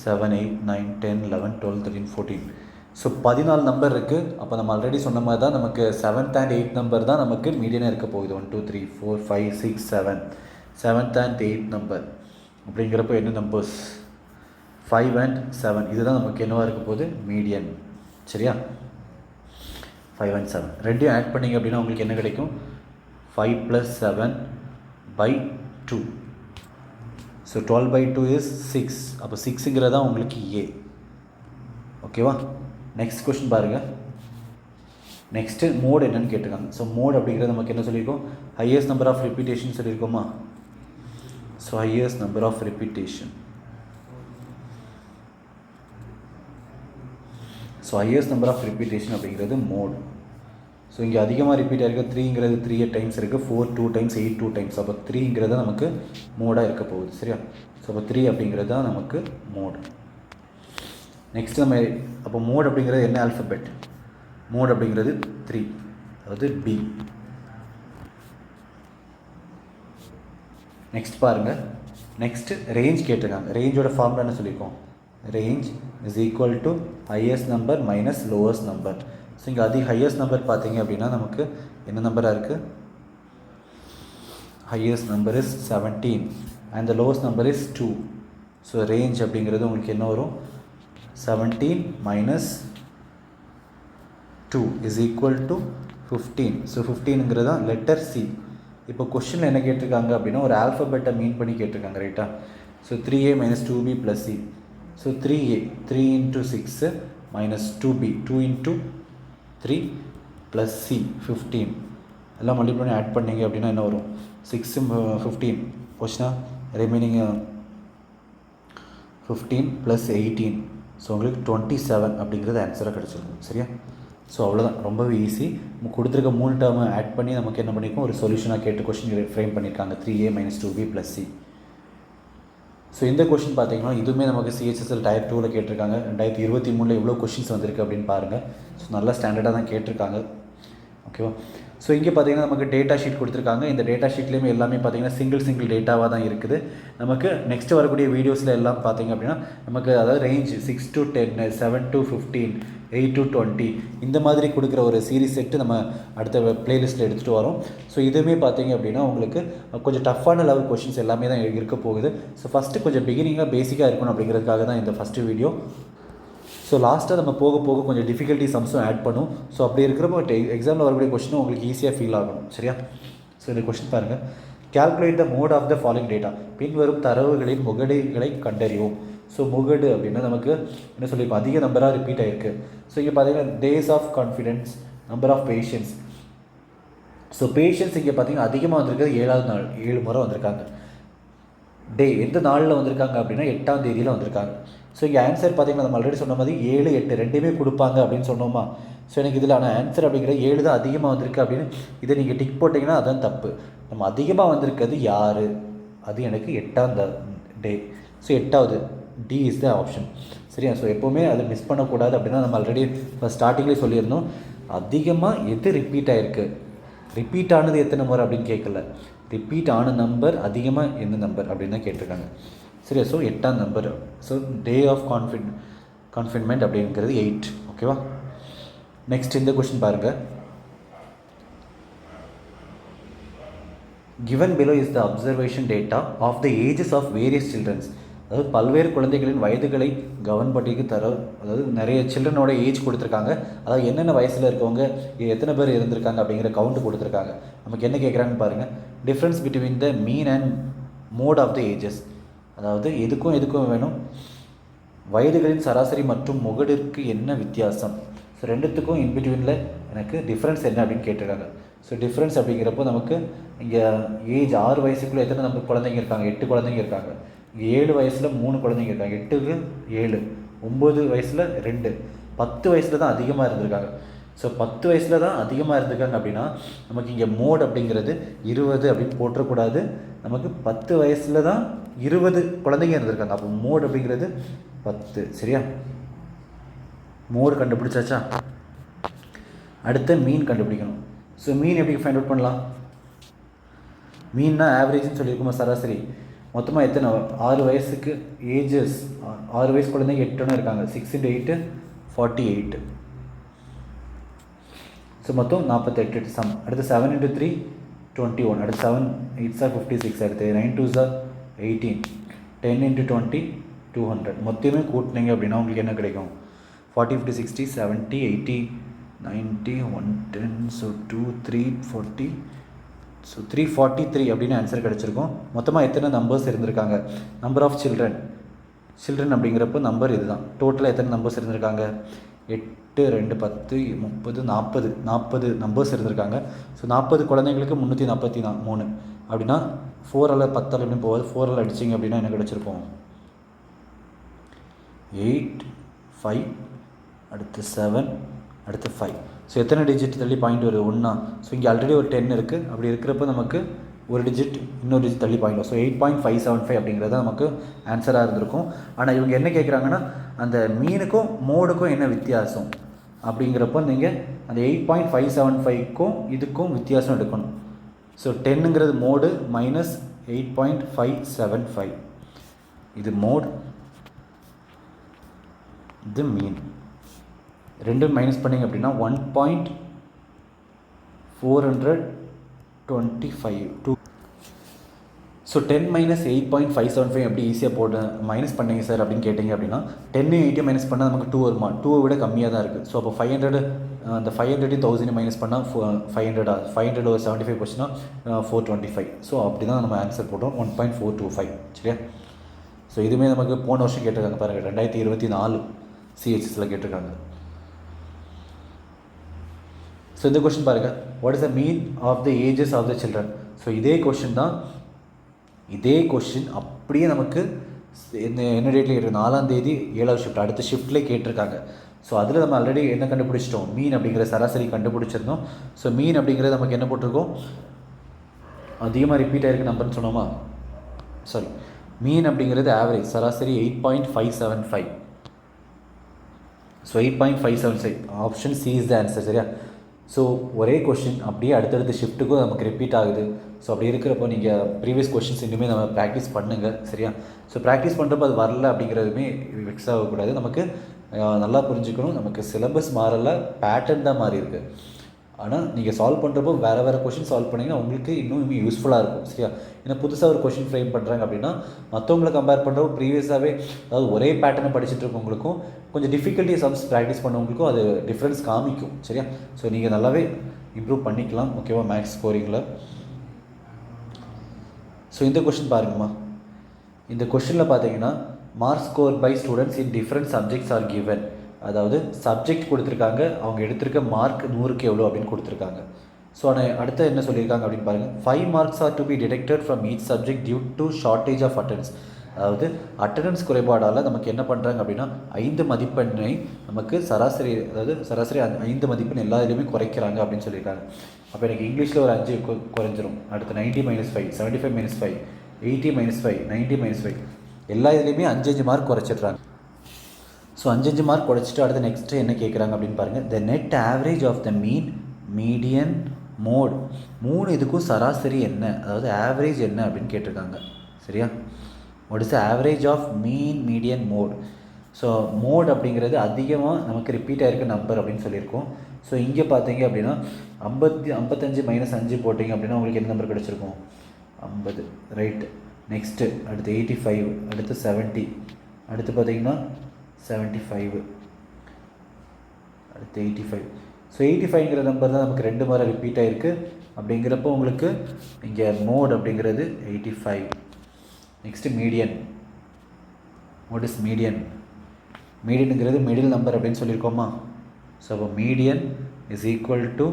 7, 8, 9, 10, 11, 12, 13, 14. ஸோ 14 நம்பர் இருக்குது. அப்போ நம்ம ஆல்ரெடி சொன்ன மாதிரி தான் நமக்கு 7th and 8th நம்பர் தான் நமக்கு மீடியனாக இருக்க போகுது. 1, 2, 3, 4, 5, 6, 7, 7th and 8th நம்பர் அப்படிங்கிறப்போ என்ன நம்பர்ஸ், 5 and 7. இதுதான் நமக்கு என்னவாக இருக்க போகுது, மீடியன். சரியா? 5 and 7 ரெண்டையும் ஆட் பண்ணிங்க அப்படின்னா உங்களுக்கு என்ன கிடைக்கும், 5 + 7/2. ஸோ 12/2 இஸ் 6. அப்போ 6ங்கிறது தான் உங்களுக்கு ஏ. ஓகேவா? நெக்ஸ்ட் கொஸ்டின் பாருங்கள். நெக்ஸ்ட்டு மோட் என்னன்னு கேட்டிருக்காங்க. ஸோ மோட் அப்படிங்கிறது நமக்கு என்ன சொல்லியிருக்கோம், ஹையஸ்ட் நம்பர் ஆஃப் ரிப்பீட்டேஷன் சொல்லியிருக்கோமா. So highest number of repetition. So highest number of repetition அப்படிங்கிறது மோட். ஸோ இங்கே அதிகமாக ரிப்பீட் ஆகிருக்க 3ங்கிறது 3 டைம்ஸ் இருக்குது, 4 2 டைம்ஸ், 8 2 டைம்ஸ். அப்போ 3ங்கிறது நமக்கு மோடாக இருக்க போகுது. சரியா? ஸோ அப்போ 3 அப்படிங்கிறது தான் நமக்கு மோட். நெக்ஸ்ட் நம்ம அப்போ மோட் அப்படிங்கிறது என்ன ஆல்ஃபபெட், மோட் அப்படிங்கிறது 3, அதாவது பி. நெக்ஸ்ட் பாருங்கள். நெக்ஸ்ட்டு ரேஞ்ச் கேட்டிருக்காங்க. ரேஞ்சோட ஃபார்முலா என்ன சொல்லியிருக்கோம், range is equal to highest number minus lowest number. So இங்கே ஹையஸ்ட் நம்பர் பார்த்தீங்க அப்படின்னா நமக்கு என்ன நம்பராக இருக்குது, highest number is 17 and the lowest number is 2. So range அப்படிங்கிறது உங்களுக்கு என்ன வரும், 17 minus 2 is equal to 15. So 15ங்கிறது தான் லெட்டர் சி. இப்போ கொஷினில் என்ன கேட்டிருக்காங்க அப்படின்னா ஒரு ஆல்ஃபபெட்டை மீன் பண்ணி கேட்டிருக்காங்க, ரைட்டா? So 3a minus 2b plus c. So 3a 3 into 6 minus 2b 2 into 3 plus c 15 எல்லாம் மல்டிப்ளை பண்ணி ஆட் பண்ணிங்க அப்படின்னா என்ன வரும்? 6 15 போச்சுன்னா ரிமைனிங் 15 ப்ளஸ் 18. ஸோ உங்களுக்கு 27 அப்படிங்கிறது ஆன்சராக கிடச்சிருக்கும். சரியா? ஸோ அவ்வளோதான், ரொம்பவே ஈஸி. கொடுத்துருக்க 3 டேர்மை ஆட் பண்ணி நமக்கு என்ன பண்ணியிருக்கோம், ஒரு சொல்யூஷனாக கேட்டு கொஸ்டின் ஃப்ரேம் பண்ணியிருக்காங்க. 3a minus 2b plus c. So இந்த கொஷின் பார்த்தீங்கன்னா இதுவுமே நமக்கு சிஹெச்எஸ்எல் டயர் 2ல் கேட்டிருக்காங்க. 2023 எவ்வளோ கொஷின்ஸ் வந்திருக்கு அப்படின்னு பாருங்கள். ஸோ நல்லா ஸ்டாண்டர்டாக தான் கேட்டிருக்காங்க. ஓகேவா? ஸோ இங்கே பார்த்தீங்கன்னா நமக்கு டேட்டா ஷீட் கொடுத்துருக்காங்க. இந்த டேட்டா ஷீட்லேயுமே எல்லாமே பார்த்தீங்கன்னா சிங்கிள் டேட்டாவாக தான் இருக்குது. நமக்கு நெக்ஸ்ட் வரக்கூடிய வீடியோஸில் எல்லாம் பார்த்தீங்க அப்படின்னா நமக்கு அதாவது ரேஞ்ச் 6 to 10, 7 to 15, 8 to 20 இந்த மாதிரி கொடுக்குற ஒரு சீரிஸ் செட்டு நம்ம அடுத்த பிளேலிஸ்ட்டில் எடுத்துகிட்டு வரோம். ஸோ இதுவுமே பார்த்தீங்க அப்படின்னா உங்களுக்கு கொஞ்சம் டஃப்பான லெவல் கொஷின்ஸ் எல்லாமே தான் இருக்க போகுது. ஸோ ஃபஸ்ட்டு கொஞ்சம் பிகினிங்காக பேசிக்காக இருக்கணும் அப்படிங்கிறதுக்காக தான் இந்த ஃபஸ்ட்டு வீடியோ. ஸோ லாஸ்ட்டாக நம்ம போக போக கொஞ்சம் டிஃபிகல்ட்டி சம்ஸும் ஆட் பண்ணும். ஸோ அப்படி இருக்கிறப்போ எக்ஸாமில் வரக்கூடிய கொஸ்டினும் உங்களுக்கு ஈஸியாக ஃபீல் ஆகணும். சரியா? ஸோ இந்த கொஸ்டின் பாருங்கள். Calculate the mode of the following data. பின்வரும் தரவுகளின் முகடுகளை கண்டறியும். ஸோ முகடு அப்படின்னா நமக்கு என்ன சொல்லியிருக்கோம், அதிக நம்பராக ரிப்பீட் ஆகிருக்கு. ஸோ இங்கே பார்த்தீங்கன்னா days of confidence, number of patients. So patients இங்கே பார்த்தீங்கன்னா அதிகமாக வந்திருக்கிறது 7வது நாள், 7 முறை வந்திருக்காங்க. டே எந்த நாளில் வந்திருக்காங்க அப்படின்னா 8ஆம் தேதியில் வந்திருக்காங்க. ஸோ இங்கே ஆன்சர் பார்த்தீங்கன்னா நம்ம ஆல்ரெடி சொன்ன மாதிரி 7, 8 ரெண்டுமே கொடுப்பாங்க அப்படின்னு சொன்னோமா. ஸோ எனக்கு இதில் ஆனால் ஆன்சர் அப்படிங்கிற 7 தான் அதிகமாக வந்திருக்கு அப்படின்னு இதை நீங்கள் டிக் போட்டிங்கன்னா அதுதான் தப்பு. நம்ம அதிகமாக வந்திருக்கிறது யார், அது எனக்கு 8ஆம் டே. ஸோ 8வது டி இஸ் த ஆப்ஷன். சரியா? ஸோ எப்போவுமே அதை மிஸ் பண்ணக்கூடாது. அப்படின்னா நம்ம ஆல்ரெடி இப்போ ஸ்டார்டிங்லேயே சொல்லியிருந்தோம், அதிகமாக எது ரிப்பீட் ஆகிருக்கு, ரிப்பீட் ஆனது எத்தனை முறை அப்படின்னு கேட்கல, ரிப்பீட் ஆன நம்பர் அதிகமாக எந்த நம்பர் அப்படின்னு தான் கேட்டிருக்காங்க. சரியா? ஸோ 8ஆம் நம்பர். ஸோ டே ஆஃப் கான்ஃபின்மெண்ட் அப்படிங்கிறது 8. ஓகேவா? நெக்ஸ்ட் இந்த கொஸ்டின் பாருங்கள். given below is the observation data of the ages of various children. அதாவது பல்வேறு குழந்தைகளின் வயதுகளை கவர்ன்பட்டிக்கு அதாவது நிறைய சில்ட்ரனோட ஏஜ் கொடுத்துருக்காங்க. அதாவது என்னென்ன வயசில் இருக்கவங்க எத்தனை பேர் இருந்திருக்காங்க அப்படிங்கிற கவுண்ட் கொடுத்துருக்காங்க. நமக்கு என்ன கேட்குறாங்கன்னு பாருங்கள். Difference between the mean and mode of the ages. அதாவது எதுக்கும் வேணும், வயதுகளின் சராசரி மற்றும் முகடிற்கு என்ன வித்தியாசம். ஸோ ரெண்டுத்துக்கும் இன்பிட்வீனில் எனக்கு டிஃப்ரென்ஸ் என்ன அப்படின்னு கேட்டிருக்காங்க. ஸோ டிஃப்ரென்ஸ் அப்படிங்கிறப்போ நமக்கு இங்கே ஏஜ் 6 வயசுக்குள்ளே எத்தனை நம்ம குழந்தைங்க இருக்காங்க, 8 குழந்தைங்க இருக்காங்க. இங்கே 7 வயசில் 3 குழந்தைங்க இருக்காங்க, 8க்கு 7, 9 வயசில் 2, 10 வயசில் தான் அதிகமாக இருந்திருக்காங்க. ஸோ 10 வயசில் தான் அதிகமாக இருந்திருக்காங்க அப்படின்னா நமக்கு இங்கே மோட் அப்படிங்கிறது 20 அப்படின்னு போட்டக்கூடாது. நமக்கு 10 வயசில் தான் 20 குழந்தைங்க இருந்திருக்காங்க. அப்போ மோட் அப்படிங்கிறது 10. சரியா? மோடு கண்டுபிடிச்சாச்சா? அடுத்த மீன் கண்டுபிடிக்கணும். ஸோ மீன் எப்படி ஃபைண்ட் அவுட் பண்ணலாம்? மீன்னா ஆவரேஜ்னு சொல்லியிருக்கோமா, சராசரி. மொத்தமாக எத்தனை 6 வயசுக்கு ஏஜஸ், 6 வயசு குழந்தைங்க 8 இருக்காங்க. 6 × 8 48. ஸோ மொத்தம் 48 சம். அடுத்து 7 × 3 21. அடுத்து 7 8s are 56. அடுத்து 9 2s are 18. 10 × 20 200. மொத்தமே கூட்டினீங்க அப்படின்னா உங்களுக்கு என்ன கிடைக்கும்? 40 50 60 70 80 90 110. ஸோ 2 3 40. ஸோ 343 அப்படின்னு ஆன்சர் கிடச்சிருக்கும். மொத்தமாக எத்தனை நம்பர்ஸ் இருந்திருக்காங்க? நம்பர் ஆஃப் சில்ட்ரன் அப்படிங்கிறப்போ நம்பர் இதுதான். டோட்டலாக எத்தனை நம்பர்ஸ் இருந்திருக்காங்க? 8 2 10 30 40 நம்பர்ஸ் இருந்திருக்காங்க. ஸோ 40 குழந்தைங்களுக்கு 343 அப்படின்னா 4ஆல் 10ஆல் எப்படி போகாது, 4ஆல் அடிச்சிங்க அப்படின்னா என்ன கிடச்சிருக்கும்? 8 5 அடுத்து 7 அடுத்து 5. ஸோ எத்தனை டிஜிட் தள்ளி பாயிண்ட் வருது? 1. ஸோ இங்கே ஆல்ரெடி ஒரு 10 இருக்குது. அப்படி இருக்கிறப்ப நமக்கு ஒரு டிஜிட் இன்னொரு டிஜிட் தள்ளி பாயிண்ட் வரும். ஸோ 8.575 அப்படிங்கிறது நமக்கு ஆன்சராக இருந்திருக்கும். ஆனால் இவங்க என்ன கேட்குறாங்கன்னா அந்த மீனுக்கும் மோடுக்கும் என்ன வித்தியாசம் அப்படிங்கிறப்போ நீங்கள் அந்த 8.575க்கும் இதுக்கும் வித்தியாசம் எடுக்கணும். ஸோ 10ங்கிறது மோடு மைனஸ் 8.575. இது மோட், இது மீன். ரெண்டும் மைனஸ் பண்ணிங்க அப்படின்னா 1.425. ஸோ 10 மைனஸ் 8.575 எப்படி ஈஸியாக போட்டு மைனஸ் பண்ணீங்க சார் அப்படின்னு கேட்டிங்க அப்படின்னா 10 8 மைனஸ் பண்ணால் நமக்கு 2 வருமா, 2 விட கம்மியாக தான் இருக்குது. ஸோ அப்போ 500 அந்த 500 1000 மைனஸ் பண்ணால் 500 ஒரு 75 போச்சுன்னா 425. ஸோ அப்படி தான் நம்ம ஆன்சர் போட்டோம் 1.425. சரியா? ஸோ இதுவுமே நமக்கு போன வருஷம் கேட்டிருக்காங்க பாருங்கள், 2024 சிஹெச்எஸில் கேட்டிருக்காங்க. ஸோ இந்த கொஷின் பாருங்கள், what is the mean of the ages of the children. So இதே கொஷின் அப்படியே நமக்கு என்ன டேட்டில் கேட்டிருக்காங்க, 4ஆம் தேதி 7வது ஷிஃப்ட் அடுத்த ஷிஃப்ட்லேயே கேட்டிருக்காங்க. ஸோ அதில் நம்ம ஆல்ரெடி என்ன கண்டுபிடிச்சிட்டோம், மீன் அப்படிங்கிற சராசரி கண்டுபிடிச்சிருந்தோம். ஸோ மீன் அப்படிங்கிறது நமக்கு என்ன போட்டிருக்கோம், அதிகமாக ரிப்பீட் ஆகிருக்கு நம்பர்னு சொன்னோமா, சாரி மீன் அப்படிங்கிறது ஆவரேஜ் சராசரி 8.575. So 8.575 option C is the answer. சரியா? ஸோ ஒரே கொஷின் அப்படியே அடுத்தடுத்த ஷிஃப்ட்டுக்கும் நமக்கு ரிப்பீட் ஆகுது. ஸோ அப்படி இருக்கிறப்போ நீங்கள் ப்ரீவியஸ் கொஷின்ஸ் இன்னுமே நம்ம ப்ராக்டிஸ் பண்ணுங்கள். சரியா? ஸோ ப்ராக்டிஸ் பண்ணுறப்போ அது வரல அப்படிங்கிறதுமே வெக்ஸ் ஆகக்கூடாது. நமக்கு நல்லா புரிஞ்சுக்கணும், நமக்கு சிலபஸ் மாறலை, பேட்டர்ன் தான் மாறி இருக்குது. ஆனால் நீங்கள் சால்வ் பண்ணுறப்போ வேறு கொஷின் சால்வ் பண்ணிங்கன்னா உங்களுக்கு இன்னும் யூஸ்ஃபுல்லாக இருக்கும். சரியா? ஏன்னா புதுசாக ஒரு கொஷின் ஃப்ரேம் பண்ணுறாங்க அப்படின்னா மற்றவங்களை கம்பேர் பண்ணுறப்போ ப்ரீவியஸாகவே அதாவது ஒரே பேட்டர்னை படிச்சுட்டு இருக்கவங்களுக்கும் கொஞ்சம் டிஃபிகல்ட்டி சம்ஸ் ப்ராக்டிஸ் பண்ணவங்களுக்கும் அது டிஃப்ரென்ஸ் காமிக்கும். சரியா? ஸோ நீங்கள் நல்லாவே இம்ப்ரூவ் பண்ணிக்கலாம். ஓகேவா? மேக்ஸ் ஸ்கோரிங்கில். ஸோ இந்த கொஷின் பாருங்கம்மா, இந்த கொஷினில் பார்த்தீங்கன்னா mark score by students in different subjects are given. அதாவது சப்ஜெக்ட் கொடுத்துருக்காங்க, அவங்க எடுத்திருக்க மார்க் 100க்கு எவ்வளோ அப்படின்னு கொடுத்துருக்காங்க. ஸோ அடுத்து என்ன சொல்லியிருக்காங்க அப்படின்னு பாருங்கள், 5 marks are to be detected from each subject due to shortage of attendance. அதாவது அட்டெண்டன்ஸ் குறைபாடால் நமக்கு என்ன பண்ணுறாங்க அப்படின்னா 5 மதிப்பெண்ணை நமக்கு சராசரி 5 மதிப்பெண் எல்லா இதுலேயுமே குறைக்கிறாங்க அப்படின்னு சொல்லியிருக்காங்க. அப்போ எனக்கு இங்கிலீஷில் ஒரு 5 குறைஞ்சிரும். அடுத்து 90 - 5, 75 - 5, 80 - 5, 90 - 5 எல்லா இதுலேயுமே 5 மார்க் குறைச்சிட்றாங்க. ஸோ 5 மார்க் குறைச்சிட்டு அடுத்து நெக்ஸ்ட்டு என்ன கேட்குறாங்க அப்படின்னு பாருங்கள், the net average of the mean, median, mode 3 இதுக்கும் சராசரி என்ன, அதாவது ஆவரேஜ் என்ன அப்படின்னு கேட்டிருக்காங்க. சரியா? What is the average of mean, median, mode. So mode அப்படிங்கிறது அதிகமாக நமக்கு ரிப்பீட் ஆகிருக்க நம்பர் அப்படின்னு சொல்லியிருக்கோம். ஸோ இங்கே பார்த்தீங்க அப்படின்னா 55 - 5 போட்டிங்க அப்படின்னா உங்களுக்கு என்ன நம்பர் கிடச்சிருக்கும், 50. ரைட்டு. நெக்ஸ்ட்டு அடுத்து 85, அடுத்து 70, அடுத்து பார்த்தீங்கன்னா 75, அடுத்து 85. ஸோ 85ங்கிற நம்பர் தான் நமக்கு 2 முறை ரிப்பீட் ஆகிருக்கு. அப்படிங்கிறப்போ உங்களுக்கு இங்கே மோட் அப்படிங்கிறது 85. Next median. What is median? மீடியனுங்கிறது மிடில் நம்பர் அப்படின்னு சொல்லியிருக்கோமா. ஸோ அப்போ median is equal to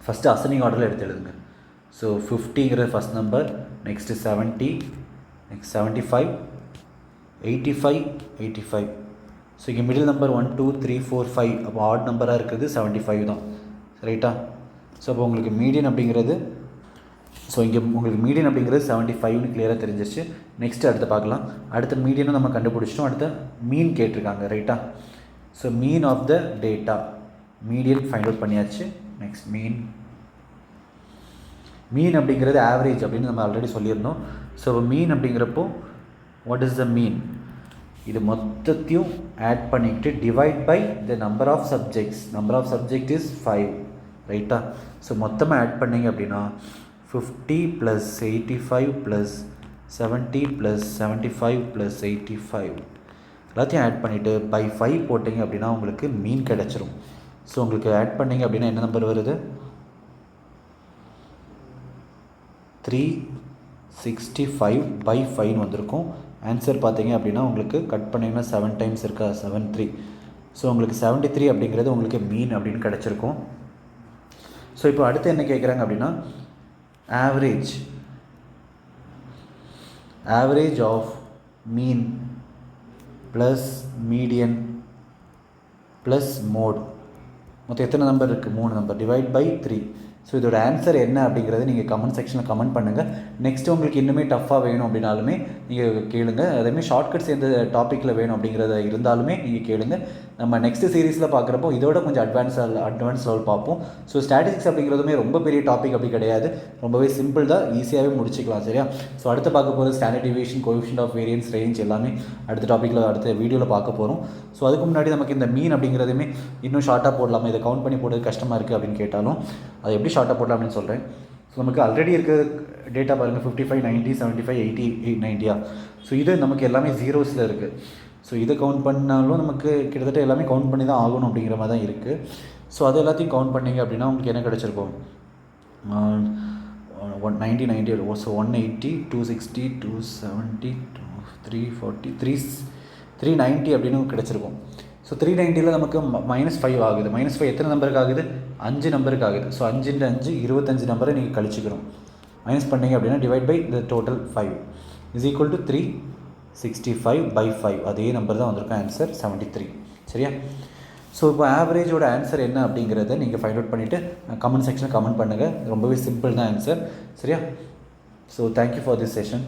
first அசனிங் ஆர்டரில் எடுத்து எழுதுங்க. ஸோ 50ங்கிற first number, next 70, next 75, 85, 85. So இங்கே மிடில் நம்பர் 1 2 3 4 5, அப்போ ஆட் நம்பராக இருக்கிறது 75 தான். ரைட்டா? ஸோ அப்போ உங்களுக்கு மீடியன் அப்படிங்கிறது 75ன்னு கிளியராக தெரிஞ்சிருச்சு. நெக்ஸ்ட்டு அடுத்து பார்க்கலாம். அடுத்த மீடியனும் நம்ம கண்டுபிடிச்சிட்டோம். அடுத்த மீன் கேட்டிருக்காங்க. ரைட்டா? So mean of the data, median find out பண்ணியாச்சு. நெக்ஸ்ட் மீன் அப்படிங்கிறது ஆவரேஜ் அப்படின்னு நம்ம ஆல்ரெடி சொல்லியிருந்தோம். ஸோ மீன் அப்படிங்கிறப்போ வாட் இஸ் த மீன், இது மொத்தத்தையும் ஆட் பண்ணிக்கிட்டு divide by the number of subject is 5. ரைட்டா? ஸோ மொத்தமாக ஆட் பண்ணிங்க அப்படின்னா 50 + 85 + 70 + 75 + 85 எல்லாத்தையும் ஆட் பண்ணிவிட்டு பை 5 போட்டிங்க அப்படின்னா உங்களுக்கு மீன் கிடச்சிரும். ஸோ உங்களுக்கு ஆட் பண்ணிங்க அப்படின்னா என்ன நம்பர் வருது, 365/5 வந்திருக்கும். ஆன்சர் பார்த்தீங்க அப்படின்னா உங்களுக்கு கட் பண்ணிங்கன்னா 7 டைம்ஸ் இருக்கா, 73. ஸோ உங்களுக்கு 73 அப்படிங்கிறது உங்களுக்கு மீன் அப்படின்னு கிடச்சிருக்கும். ஸோ இப்போ அடுத்து என்ன கேட்குறாங்க அப்படின்னா average of mean plus median plus mode மொத்தம் எத்தனை நம்பர் இருக்குது, 3 நம்பர், டிவைட் பை 3. ஸோ இதோட ஆன்சர் என்ன அப்படிங்கிறது நீங்கள் கமெண்ட் செக்ஷனில் கமெண்ட் பண்ணுங்கள். நெக்ஸ்ட்டு உங்களுக்கு இன்னுமே டஃப்பாக வேணும் அப்படின்னாலுமே நீங்கள் கேளுங்க. அதேமாதிரி ஷார்ட்கட்ஸ் எந்த டாப்பிக்கில் வேணும் அப்படிங்கிறத இருந்தாலுமே நீங்கள் கேளுங்க. நம்ம நெக்ஸ்ட் சீரீஸில் பார்க்குறப்போ இதோட கொஞ்சம் அட்வான்ஸ் லெவல் பார்ப்போம். ஸோ ஸ்டாட்டிஸ்டிக்ஸ் அப்படிங்கிறதுமே ரொம்ப பெரிய டாபிக் அப்படி கிடையாது, ரொம்பவே சிம்பிள் தான், ஈஸியாகவே முடிச்சிக்கலாம். சரியா? ஸோ அடுத்து பார்க்க போகிறது standard deviation, coefficient of variance, range எல்லாமே அடுத்த டாப்பிக்கில் அடுத்த வீடியோவில் பார்க்க போகிறோம். ஸோ அதுக்கு முன்னாடி நமக்கு இந்த மீன் அப்படிங்கிறதுமே இன்னும் ஷார்ட்டாக போடலாமா, இதை கவுண்ட் பண்ணி போடுறது கஷ்டமாக இருக்குது அப்படின்னு கேட்டாலும் அதை எப்படி ஷார்ட்டாக போடலாம் அப்படின்னு சொல்கிறேன். ஸோ நமக்கு ஆல்ரெடி இருக்கிற டேட்டா பாருங்கள் 55, 90, 75, 80, 90. ஸோ இது நமக்கு எல்லாமே ஜீரோஸில் இருக்குது. ஸோ இதை கவுண்ட் பண்ணாலும் நமக்கு கிட்டத்தட்ட எல்லாமே கவுண்ட் பண்ணி தான் ஆகணும் அப்படிங்கிற மாதிரி தான் இருக்குது. ஸோ அது எல்லாத்தையும் கவுண்ட் பண்ணிங்க அப்படின்னா உங்களுக்கு என்ன கிடச்சிருக்கும்? 90, 90, ஸோ 180, 260, 270, 340, 390 அப்படின்னு கிடச்சிருக்கும். ஸோ 390 நமக்கு -5 ஆகுது. -5 எத்தனை நம்பருக்கு ஆகுது? 5 நம்பருக்கு ஆகுது. ஸோ 5 × 5 25 நம்பரை நீங்கள் கழிச்சுக்கணும். மைனஸ் பண்ணிங்க அப்படின்னா divide by the total 5 is equal to 365/5. அதே நம்பர் தான் வந்திருக்கும். ஆன்சர் 73. சரியா? ஸோ இப்போ ஆவரேஜோட ஆன்சர் என்ன அப்படிங்கிறத நீங்கள் ஃபைண்ட் அவுட் பண்ணிவிட்டு கமெண்ட் செக்ஷனில் கமெண்ட் பண்ணுங்கள். ரொம்பவே சிம்பிள் தான் ஆன்சர். சரியா? So thank you for this session.